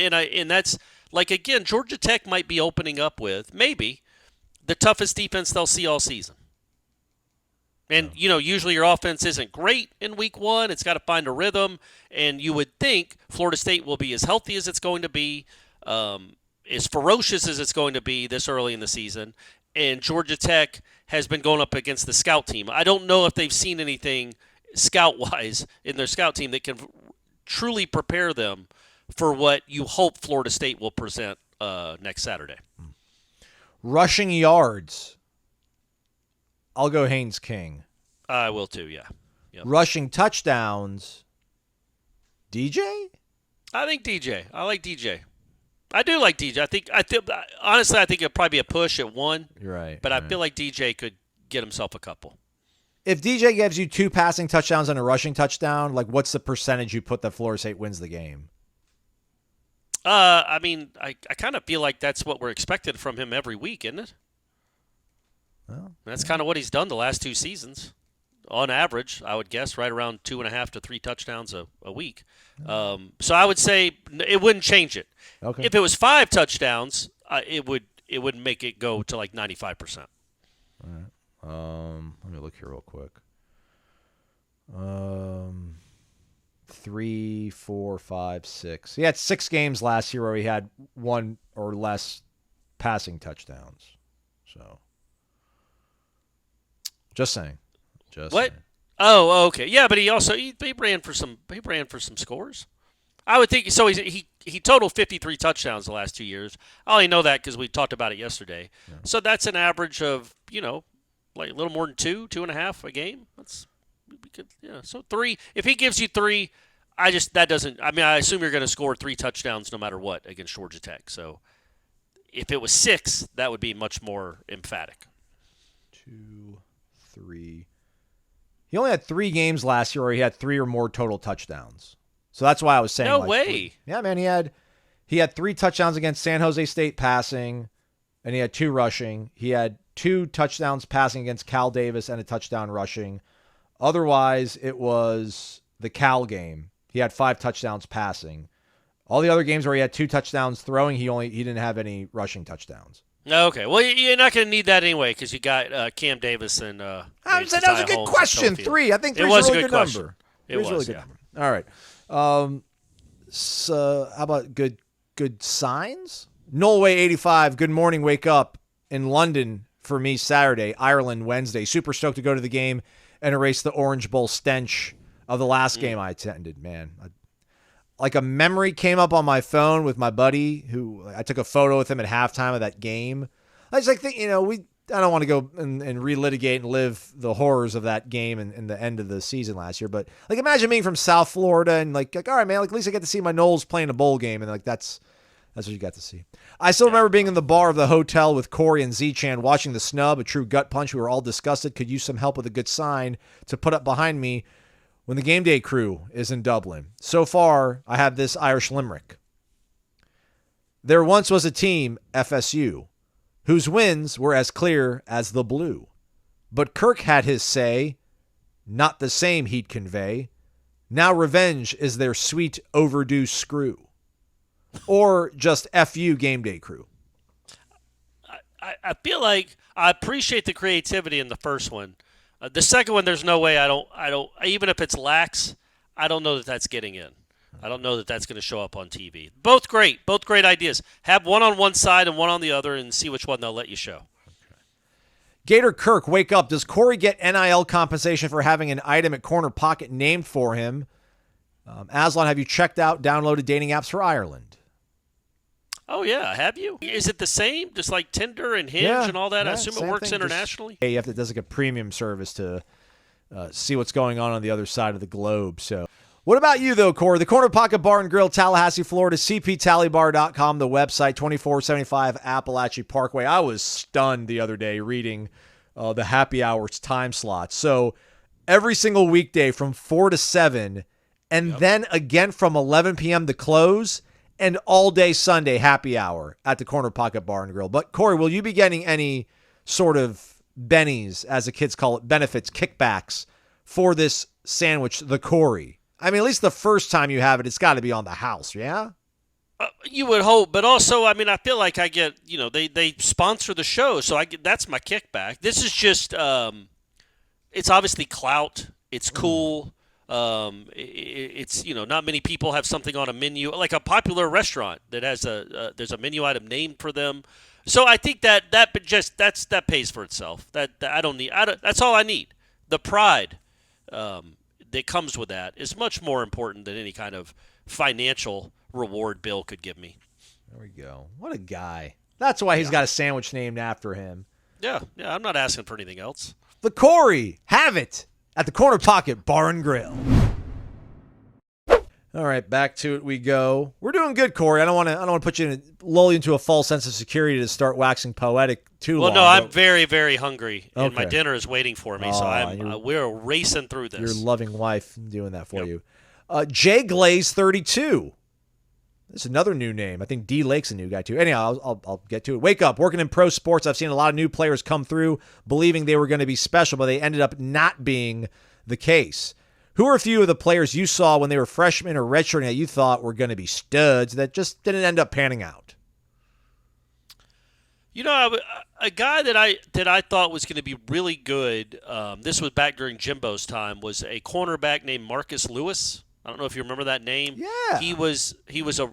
that's, like, again, Georgia Tech might be opening up with, maybe, the toughest defense they'll see all season. And, usually your offense isn't great in week one. It's got to find a rhythm. And you would think Florida State will be as healthy as it's going to be, as ferocious as it's going to be this early in the season. And Georgia Tech has been going up against the scout team. I don't know if they've seen anything scout-wise in their scout team that can truly prepare them for what you hope Florida State will present next Saturday. Rushing yards. I'll go Haynes King. I will too, yeah. Yep. Rushing touchdowns. DJ? I think DJ. I like DJ. I do like DJ. Honestly, I think it'll probably be a push at one. You're right. But I feel like DJ could get himself a couple. If DJ gives you 2 passing touchdowns and a rushing touchdown, what's the percentage you put that Florida State wins the game? I kind of feel like that's what we're expected from him every week, isn't it? Well, that's kind of what he's done the last 2 seasons. On average, I would guess right around 2.5 to 3 touchdowns a week. So I would say it wouldn't change it. Okay. If it was 5 touchdowns, it would make it go to 95%. All right. Let me look here real quick. 3, 4, 5, 6. He had 6 games last year where he had 1 or less passing touchdowns. So, just saying. What? Oh, okay. Yeah, but he also he ran for some scores. I would think so. He totaled 53 touchdowns the last 2 years. I only know that because we talked about it yesterday. Yeah. So that's an average of a little more than 2.5 a game. So 3. If he gives you 3, I assume you're going to score 3 touchdowns no matter what against Georgia Tech. So if it was 6, that would be much more emphatic. 2, 3. He only had 3 games last year where he had 3 or more total touchdowns. So that's why I was saying. No way. 3. Yeah, man. He had 3 touchdowns against San Jose State passing, and he had 2 rushing. He had 2 touchdowns passing against Cal Davis and a touchdown rushing. Otherwise, it was the Cal game. He had 5 touchdowns passing. All the other games where he had 2 touchdowns throwing, he didn't have any rushing touchdowns. Okay. Well, you're not going to need that anyway because you got Cam Davis and. I said that was a good question. 3. I think 3 is a really good number. It was really good number. All right. So how about good signs? Nolway 85. Good morning. Wake up in London for me Saturday. Ireland Wednesday. Super stoked to go to the game and erase the Orange Bowl stench of the last game I attended. Man, like a memory came up on my phone with my buddy who I took a photo with him at halftime of that game. I was like, I don't want to go and relitigate and live the horrors of that game and the end of the season last year. But imagine being from South Florida and all right, man, at least I get to see my Noles playing a bowl game. And that's what you got to see. I still remember being in the bar of the hotel with Corey and Z-Chan watching the snub, a true gut punch. We were all disgusted. Could use some help with a good sign to put up behind me when the game day crew is in Dublin. So far, I have this Irish limerick. There once was a team, FSU, whose wins were as clear as the blue. But Kirk had his say, not the same he'd convey. Now revenge is their sweet overdue screw. Or just FU game day crew. I feel like I appreciate the creativity in the first one. The second one, there's no way I don't, even if it's lax, I don't know that that's getting in. I don't know that that's going to show up on TV. Both great ideas. Have one on one side and one on the other and see which one they'll let you show. Okay. Gator Kirk, wake up. Does Corey get NIL compensation for having an item at Corner Pocket named for him? Aslan, have you checked out downloaded dating apps for Ireland? Oh, yeah. Have you? Is it the same? Just like Tinder and Hinge and all that? I assume it works internationally? You have to, there's a premium service to see what's going on the other side of the globe. So, what about you, though, Corey? The Corner Pocket Bar and Grill, Tallahassee, Florida, cptallybar.com, the website, 2475 Appalachie Parkway. I was stunned the other day reading the happy hours time slots. So, every single weekday from 4 to 7, and then again from 11 p.m. to close, and all day Sunday happy hour at the Corner Pocket Bar and Grill. But, Corey, will you be getting any sort of bennies, as the kids call it, benefits, kickbacks for this sandwich, the Corey? I mean, at least the first time you have it, it's got to be on the house, yeah? You would hope, but also, I mean, I feel like I get, they sponsor the show, so that's my kickback. This is just, it's obviously clout. It's cool. It's not many people have something on a menu like a popular restaurant that has there's a menu item named for them. So I think that pays for itself. That I don't need. That's all I need. The pride that comes with that is much more important than any kind of financial reward Bill could give me. There we go. What a guy. That's why he's got a sandwich named after him. Yeah, I'm not asking for anything else. The Corey, have it at the Corner Pocket Bar and Grill. All right, back to it we go. We're doing good, Corey. I don't want to put you lull you into a false sense of security to start waxing poetic too long. Well, no, I'm very, very hungry, and my Okay. dinner is waiting for me. So we're racing through this. Your loving wife doing that for you. Jay Glaze 32. This is another new name. I think D Lake's a new guy too. Anyhow, I'll get to it. Wake up. Working in pro sports, I've seen a lot of new players come through believing they were going to be special, but they ended up not being the case. Who are a few of the players you saw when they were freshmen or redshirting that you thought were going to be studs that just didn't end up panning out? A guy that I thought was going to be really good. This was back during Jimbo's time. Was a cornerback named Marcus Lewis. I don't know if you remember that name. Yeah, I think he was a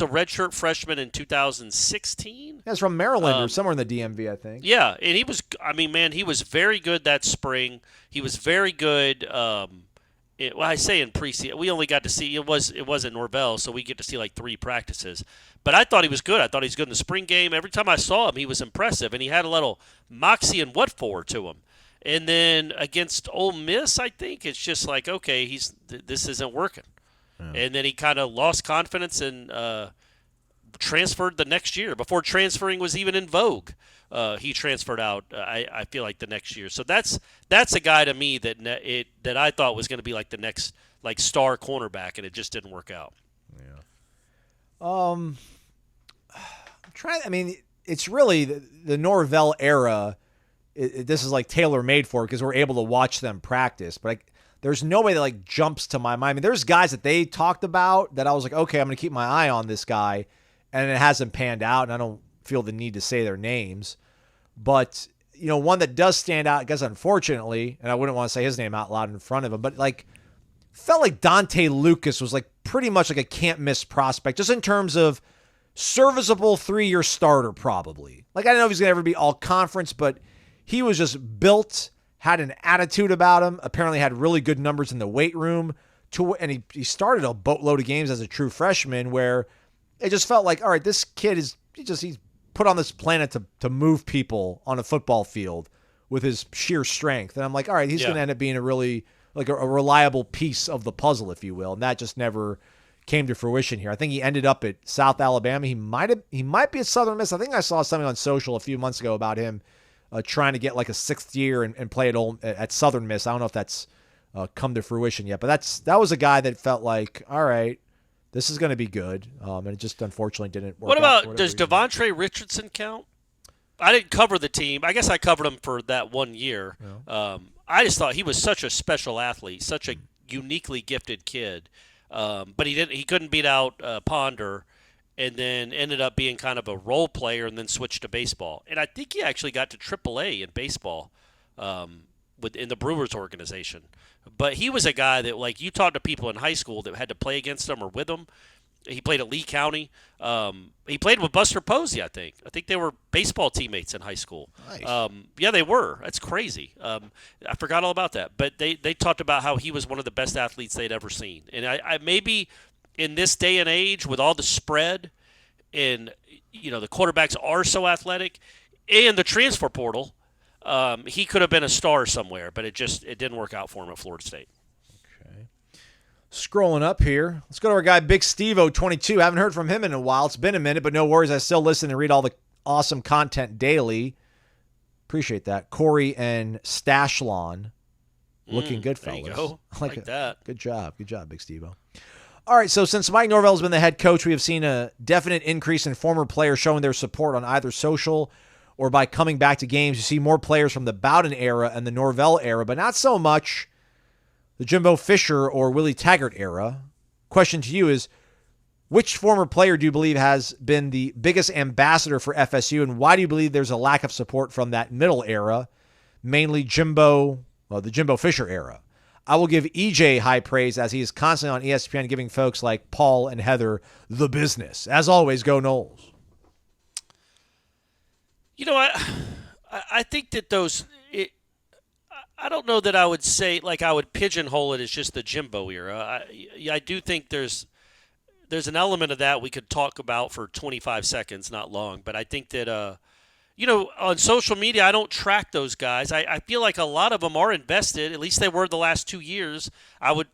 redshirt freshman in 2016. That's from Maryland or somewhere in the DMV, I think. Yeah, and he was. I mean, man, he was very good that spring. He was very good. I say in preseason, we only got to see it was at Norvell, so we get to see like 3 practices. But I thought he was good. I thought he was good in the spring game. Every time I saw him, he was impressive, and he had a little moxie and what for to him. And then against Ole Miss, I think it's just like, okay, this isn't working. Yeah. And then he kind of lost confidence and transferred the next year. Before transferring was even in vogue, he transferred out. I feel like the next year. So that's a guy to me that I thought was going to be like the next like star cornerback, and it just didn't work out. Yeah. It's really the Norvell era. This is like tailor-made for it because we're able to watch them practice. But there's nobody that like jumps to my mind. I mean, there's guys that they talked about that I was like, okay, I'm going to keep my eye on this guy, and it hasn't panned out, and I don't feel the need to say their names. But one that does stand out, I guess, unfortunately, and I wouldn't want to say his name out loud in front of him, but like felt like Dante Lucas was like pretty much like a can't-miss prospect, just in terms of serviceable 3-year starter, probably. Like I don't know if he's going to ever be all-conference, but he was just built, had an attitude about him, apparently had really good numbers in the weight room, and he started a boatload of games as a true freshman where it just felt like, all right, this kid he's put on this planet to move people on a football field with his sheer strength. And I'm like, all right, he's going to end up being a really like a reliable piece of the puzzle, if you will. And that just never came to fruition here. I think he ended up at South Alabama. He might be at Southern Miss. I think I saw something on social a few months ago about him trying to get like a 6th year and play at Southern Miss. I don't know if that's come to fruition yet, but that was a guy that felt like, all right, this is going to be good, and it just unfortunately didn't work. What out about, does Devontre Richardson count? I didn't cover the team. I guess I covered him for that 1 year. Yeah. I just thought he was such a special athlete, such a uniquely gifted kid, but he couldn't beat out Ponder, and then ended up being kind of a role player and then switched to baseball. And I think he actually got to AAA in baseball in the Brewers organization. But he was a guy that, like, you talked to people in high school that had to play against him or with him. He played at Lee County. He played with Buster Posey, I think. I think they were baseball teammates in high school. Nice. Yeah, they were. That's crazy. I forgot all about that. But they talked about how he was one of the best athletes they'd ever seen. And I maybe in this day and age with all the spread and, the quarterbacks are so athletic and the transfer portal, he could have been a star somewhere, but it didn't work out for him at Florida State. Okay. Scrolling up here, let's go to our guy Big Steve-O 22. Haven't heard from him in a while. It's been a minute, but no worries. I still listen and read all the awesome content daily. Appreciate that. Corey and Stashlon looking good, fellas. There you go. I like that. Good job, Big Steve-O. All right, so since Mike Norvell has been the head coach, we have seen a definite increase in former players showing their support on either social or by coming back to games. You see more players from the Bowden era and the Norvell era, but not so much the Jimbo Fisher or Willie Taggart era. Question to you is, Which former player do you believe has been the biggest ambassador for FSU, and why do you believe there's a lack of support from that middle era, mainly the Jimbo Fisher era? I will give EJ high praise as he is constantly on ESPN giving folks like Paul and Heather the business. As always, go Noles. I think that I don't know that I would say, like, I would pigeonhole it as just the Jimbo era. I do think there's an element of that we could talk about for 25 seconds, not long. But I think that, on social media, I don't track those guys. I feel like a lot of them are invested. At least they were the last 2 years.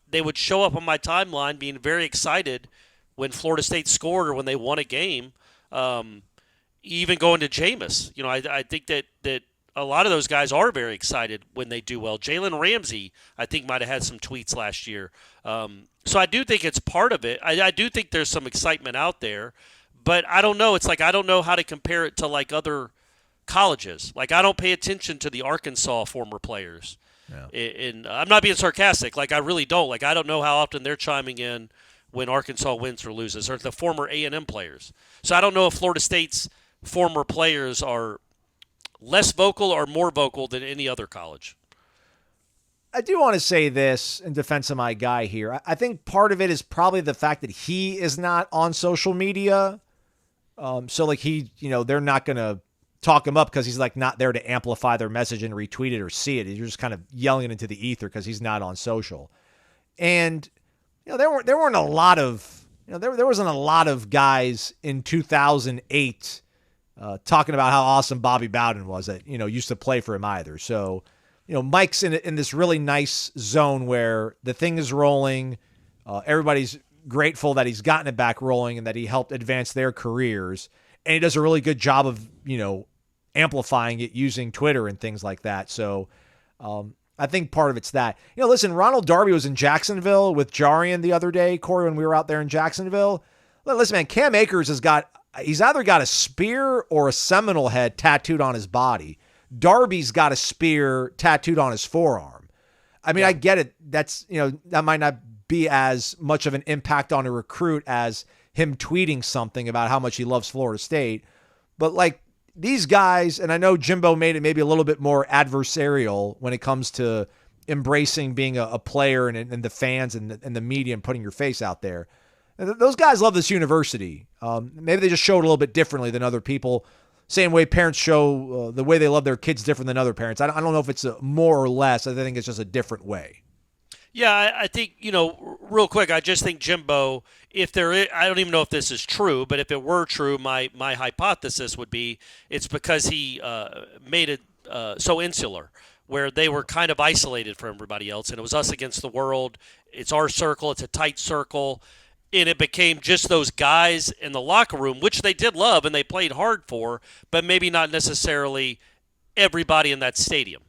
They would show up on my timeline being very excited when Florida State scored or when they won a game. Even going to Jameis. I think that a lot of those guys are very excited when they do well. Jalen Ramsey, I think, might have had some tweets last year. So I do think it's part of it. I do think there's some excitement out there, but I don't know. It's like I don't know how to compare it to like other colleges. Like I don't pay attention to the Arkansas former players. Yeah. And I'm not being sarcastic. Like I really don't. Like I don't know how often they're chiming in when Arkansas wins or loses, or the former A&M players. So I don't know if Florida State's former players are less vocal or more vocal than any other college. I do want to say this in defense of my guy here. I think part of it is probably the fact that he is not on social media. So like they're not going to talk him up because he's like not there to amplify their message and retweet it or see it. You're just kind of yelling it into the ether because he's not on social. And there weren't a lot of there wasn't a lot of guys in 2008 talking about how awesome Bobby Bowden was that used to play for him either. So Mike's in this really nice zone where the thing is rolling. Everybody's grateful that he's gotten it back rolling and that he helped advance their careers. And he does a really good job of amplifying it using Twitter and things like that. So I think part of it's that. Listen, Ronald Darby was in Jacksonville with Jarian the other day, Corey, when we were out there in Jacksonville. Listen, man, Cam Akers he's either got a spear or a Seminole head tattooed on his body. Darby's got a spear tattooed on his forearm. I mean, yeah. I get it. That's, that might not be as much of an impact on a recruit as him tweeting something about how much he loves Florida State. But like these guys, and I know Jimbo made it maybe a little bit more adversarial when it comes to embracing being a player and the fans and the media and putting your face out there. And those guys love this university. Maybe they just show it a little bit differently than other people. Same way parents show the way they love their kids different than other parents. I don't know if it's more or less. I think it's just a different way. Yeah, I think, real quick, I just think Jimbo, if there is, I don't even know if this is true, but if it were true, my hypothesis would be it's because he made it so insular, where they were kind of isolated from everybody else, and it was us against the world. It's our circle. It's a tight circle. And it became just those guys in the locker room, which they did love and they played hard for, but maybe not necessarily everybody in that stadium.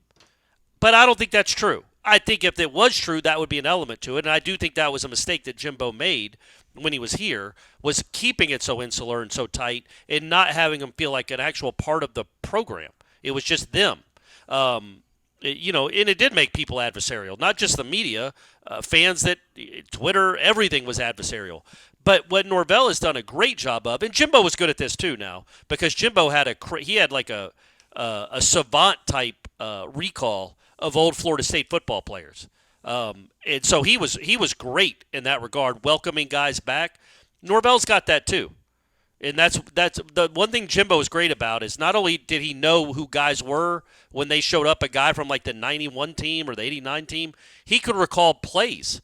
But I don't think that's true. I think if it was true, that would be an element to it. And I do think that was a mistake that Jimbo made when he was here, was keeping it so insular and so tight and not having them feel like an actual part of the program. It was just them. And it did make people adversarial, not just the media, fans that Twitter, everything was adversarial. But what Norvell has done a great job of, and Jimbo was good at this too now, because Jimbo had a savant type recall of old Florida State football players, and so he was great in that regard, welcoming guys back. Norvell's got that too. And that's the one thing Jimbo is great about is not only did he know who guys were when they showed up, a guy from like the 91 team or the 89 team, he could recall plays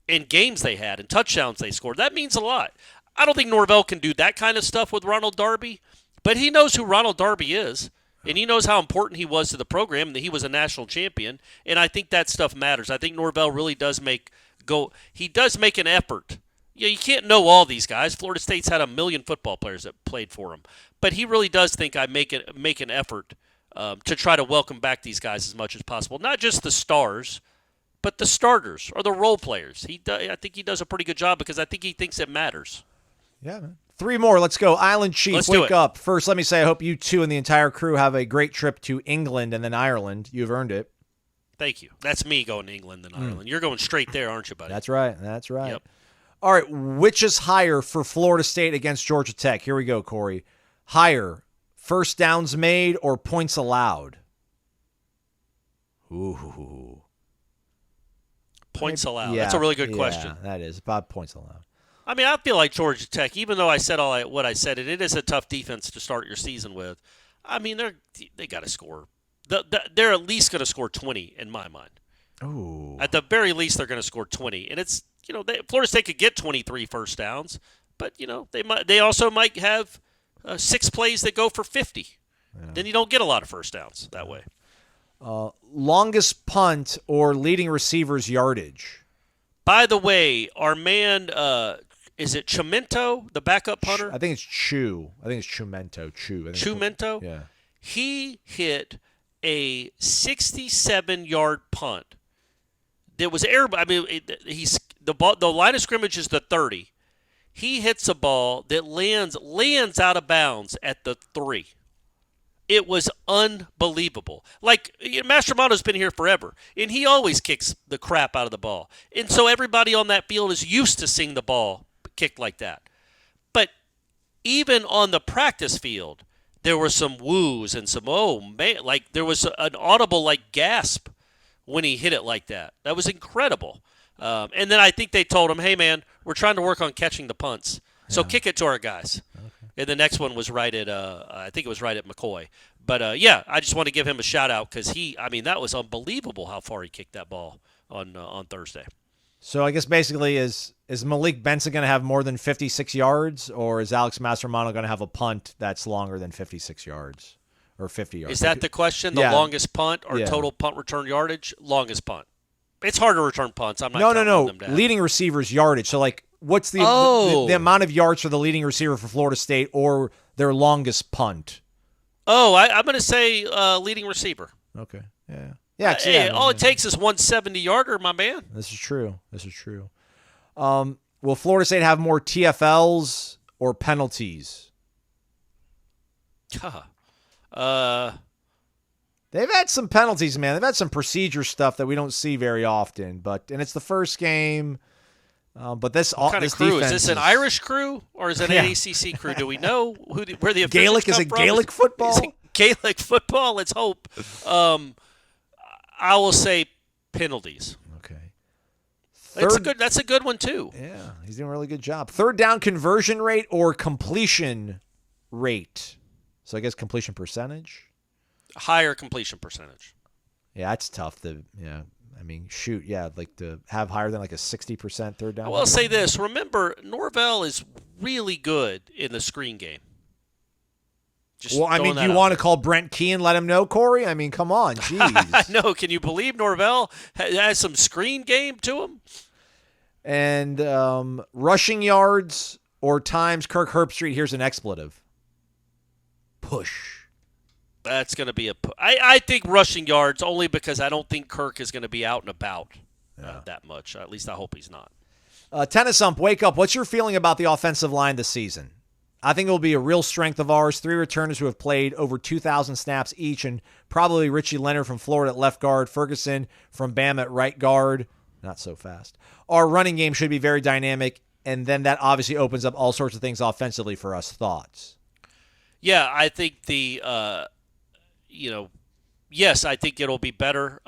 and games they had and touchdowns they scored. That means a lot. I don't think Norvell can do that kind of stuff with Ronald Darby, but he knows who Ronald Darby is, and he knows how important he was to the program and that he was a national champion, and I think that stuff matters. I think Norvell really does make an effort. Yeah, you can't know all these guys. Florida State's had 1 million football players that played for him. But he really does think I make an effort to try to welcome back these guys as much as possible. Not just the stars, but the starters or the role players. I think he does a pretty good job because I think he thinks it matters. Yeah, man. 3 more. Let's go. Island Chief, Let's wake up. First, let me say I hope you two and the entire crew have a great trip to England and then Ireland. You've earned it. Thank you. That's me going to England and Ireland. You're going straight there, aren't you, buddy? That's right. Yep. All right, which is higher for Florida State against Georgia Tech? Here we go, Corey. Higher, first downs made or points allowed? Ooh. Points allowed. Yeah, That's a really good question. That is about points allowed. I mean, I feel like Georgia Tech, even though I said what I said, and it is a tough defense to start your season with. I mean, they got to score. They're at least going to score 20 in my mind. Ooh. At the very least, they're going to score 20, and it's Florida State could get 23 first downs, but they also might have 6 plays that go for 50. Yeah. Then you don't get a lot of first downs that way. Longest punt or leading receiver's yardage? By the way, our man, is it Chimento, the backup punter? I think it's Chu. I think it's Chumento. Chumento? Yeah. He hit a 67-yard punt. There was air. I mean, the line of scrimmage is the 30. He hits a ball that lands out of bounds at the 3. It was unbelievable. Like, Mastromando's been here forever, and he always kicks the crap out of the ball. And so everybody on that field is used to seeing the ball kicked like that. But even on the practice field, there were some woos and some, oh, man, like there was an audible, like, gasp when he hit it like that. That was incredible. And then I think they told him, hey, man, we're trying to work on catching the punts. So kick it to our guys. Okay. And the next one was right at, I think it was right at McCoy. But, I just want to give him a shout-out because that was unbelievable how far he kicked that ball on Thursday. So I guess basically is Malik Benson going to have more than 56 yards, or is Alex Mastromanno going to have a punt that's longer than 56 yards or 50 yards? Is that the question? The longest punt or total punt return yardage? Longest punt. It's hard to return punts. I'm not counting them down. Leading receiver's yardage. So, like, what's the amount of yards for the leading receiver for Florida State or their longest punt? Oh, I'm going to say leading receiver. Okay. Yeah. Yeah. All it takes is 170-yarder, my man. This is true. Will Florida State have more TFLs or penalties? They've had some penalties, man. They've had some procedure stuff that we don't see very often. And it's the first game. But this what kind of crew is this? An Irish crew or is it an ACC crew? Do we know where the officials Gaelic come is it from? Gaelic football? Is it Gaelic football? Let's hope. I will say penalties. Okay. That's a good one too. Yeah, he's doing a really good job. Third down conversion rate or completion rate? So I guess completion percentage. Higher completion percentage. Yeah, that's tough. Like to have higher than like a 60% third down. I will say this. Remember, Norvell is really good in the screen game. Do you want to call Brent Key and let him know, Corey? I mean, come on. Jeez. No, can you believe Norvell has some screen game to him? And rushing yards or times Kirk Herbstreit, here's an expletive. Push. That's going to be I think rushing yards only because I don't think Kirk is going to be out and about that much. At least I hope he's not. Tennis Ump, wake up. What's your feeling about the offensive line this season? I think it will be a real strength of ours. 3 returners who have played over 2,000 snaps each, and probably Richie Leonard from Florida at left guard, Ferguson from Bama at right guard. Not so fast. Our running game should be very dynamic, and then that obviously opens up all sorts of things offensively for us. Thoughts? Yeah, I think yes, I think it'll be better.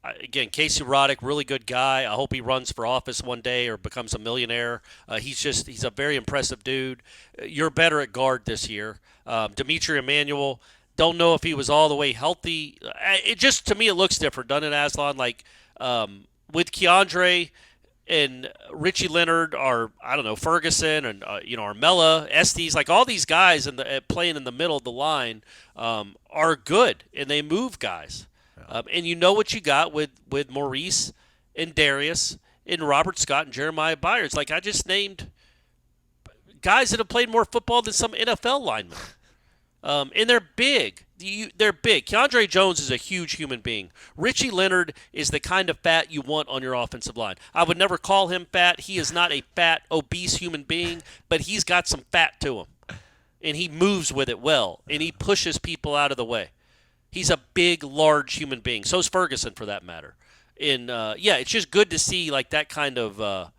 Again, Casey Roddick, really good guy. I hope he runs for office one day or becomes a millionaire. He's a very impressive dude. You're better at guard this year. Dimitri Emmanuel, don't know if he was all the way healthy. To me, it looks different, doesn't it, Aslan? Like with Keandre and Richie Leonard, Ferguson and Armella, Estes, like all these guys playing in the middle of the line are good and they move guys. And you know what you got with Maurice and Darius and Robert Scott and Jeremiah Byers. Like I just named guys that have played more football than some NFL linemen. And they're big. They're big. Keandre Jones is a huge human being. Richie Leonard is the kind of fat you want on your offensive line. I would never call him fat. He is not a fat, obese human being, but he's got some fat to him. And he moves with it well, and he pushes people out of the way. He's a big, large human being. So is Ferguson, for that matter. And, it's just good to see like that kind of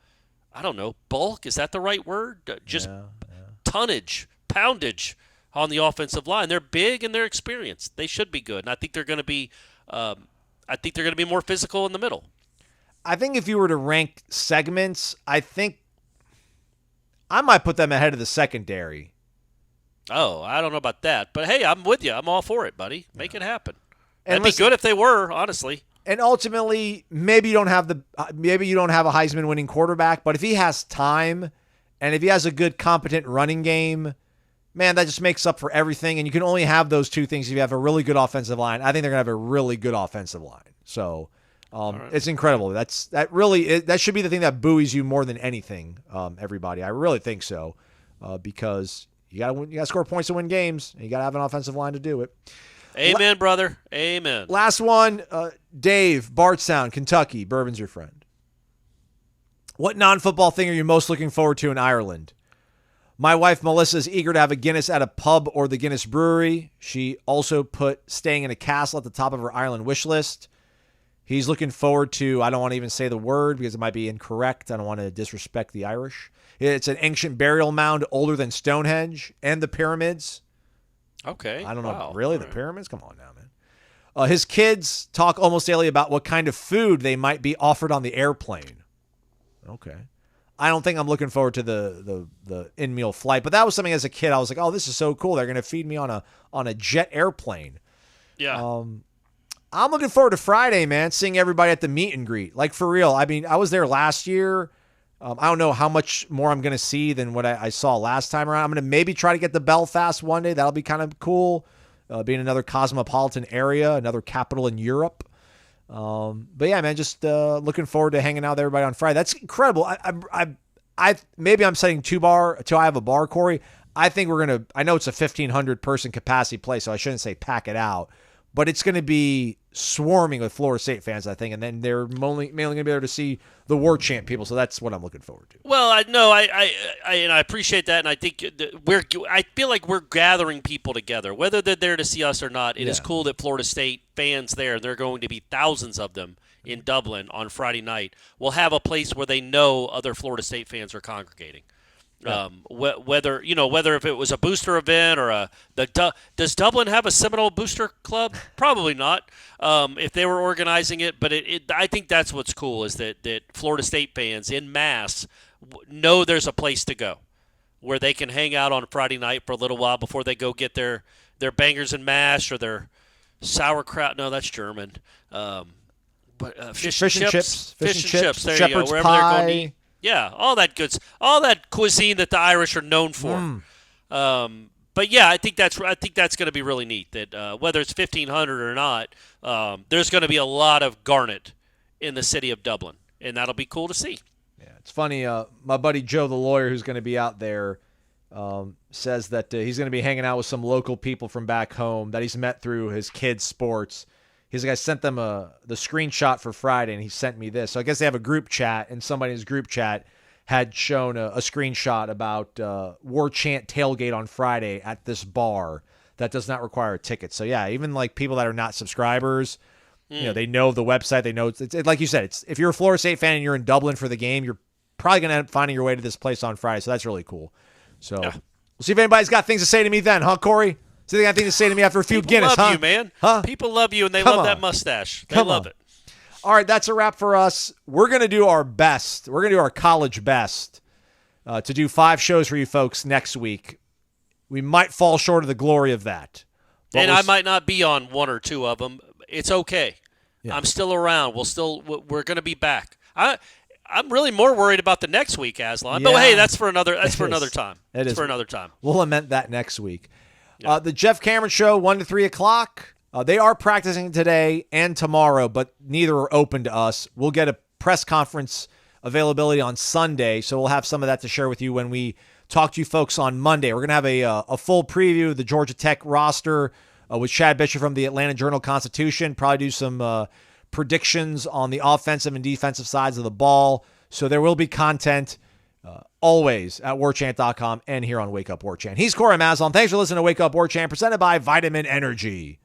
I don't know, bulk. Is that the right word? Just tonnage, poundage on the offensive line. They're big and they're experienced. They should be good, and I think they're going to be. I think they're going to be more physical in the middle. I think if you were to rank segments, I think I might put them ahead of the secondary. Oh, I don't know about that, but hey, I'm with you. I'm all for it, buddy. Make it happen. And That'd be good if they were, honestly. And ultimately, maybe you don't have a Heisman winning quarterback, but if he has time and if he has a good, competent running game, man, that just makes up for everything. And you can only have those two things if you have a really good offensive line. I think they're going to have a really good offensive line. So it's incredible. That should be the thing that buoys you more than anything, everybody. I really think so, because you got to score points to win games, and you got to have an offensive line to do it. Amen, brother. Amen. Last one, Dave, Bardstown, Kentucky. Bourbon's your friend. What non-football thing are you most looking forward to in Ireland? My wife, Melissa, is eager to have a Guinness at a pub or the Guinness Brewery. She also put staying in a castle at the top of her Ireland wish list. He's looking forward to, I don't want to even say the word because it might be incorrect. I don't want to disrespect the Irish. It's an ancient burial mound older than Stonehenge and the pyramids. Okay. I don't know. Wow. Really? The pyramids? Come on now, man. His kids talk almost daily about what kind of food they might be offered on the airplane. Okay. I don't think I'm looking forward to the in-meal flight, but that was something as a kid I was like, oh, this is so cool. They're going to feed me on a jet airplane. Yeah. I'm looking forward to Friday, man, seeing everybody at the meet and greet. Like, for real. I mean, I was there last year. I don't know how much more I'm going to see than what I saw last time around. I'm going to maybe try to get to Belfast one day. That'll be kind of cool, being another cosmopolitan area, another capital in Europe. But yeah, man, just looking forward to hanging out with everybody on Friday. That's incredible. I maybe I'm setting too high of a bar, Corey. I think I know it's a 1,500 person capacity place, so I shouldn't say pack it out, but it's going to be swarming with Florida State fans, I think, and then they're mainly going to be there to see the Warchant people. So that's what I'm looking forward to. Well, I appreciate that, and I think I feel like we're gathering people together, whether they're there to see us or not. It is cool that Florida State fans there. There are going to be thousands of them in Dublin on Friday night. Will have a place where they know other Florida State fans are congregating. Yeah. Whether if it was a booster event or does Dublin have a Seminole booster club? Probably not. If they were organizing it, but I think that's what's cool is that Florida State fans in mass know there's a place to go where they can hang out on Friday night for a little while before they go get their bangers and mash or their sauerkraut. No, that's German. But fish and chips. There Shepherd's you go. Wherever pie. they're going to eat. Yeah, all that cuisine that the Irish are known for. But yeah, I think that's going to be really neat. That whether it's 1,500 or not, there's going to be a lot of garnet in the city of Dublin, and that'll be cool to see. Yeah, it's funny. My buddy Joe, the lawyer, who's going to be out there, says that he's going to be hanging out with some local people from back home that he's met through his kids' sports. He's like, I sent them the screenshot for Friday, and he sent me this. So I guess they have a group chat, and somebody in his group chat had shown a screenshot about Warchant tailgate on Friday at this bar that does not require a ticket. So yeah, even like people that are not subscribers, they know the website. They know it's like you said. If you're a Florida State fan and you're in Dublin for the game, you're probably going to end up finding your way to this place on Friday. So that's really cool. So we'll see if anybody's got things to say to me then, huh, Corey? So they got things to say to me after a few People Guinness, love huh? you, man. Huh? People love you, and they Come love on. that mustache. They Come love on. it. All right, that's a wrap for us. We're going to do our best. We're going to do our college best to do 5 shows for you folks next week. We might fall short of the glory of that. And I might not be on 1 or 2 of them. It's okay. Yeah. I'm still around. We're going to be back. I'm really more worried about the next week, Aslan. Yeah. But hey, that's for another time. It's for another time. We'll lament that next week. Yeah. The Jeff Cameron Show, 1 to 3 o'clock. They are practicing today and tomorrow, but neither are open to us. We'll get a press conference availability on Sunday, so we'll have some of that to share with you when we talk to you folks on Monday. We're going to have a full preview of the Georgia Tech roster with Chad Bishop from the Atlanta Journal-Constitution, probably do some predictions on the offensive and defensive sides of the ball. So there will be content always at warchant.com and here on Wake Up Warchant. He's Corey Maslon. Thanks for listening to Wake Up Warchant, presented by Vitamin Energy.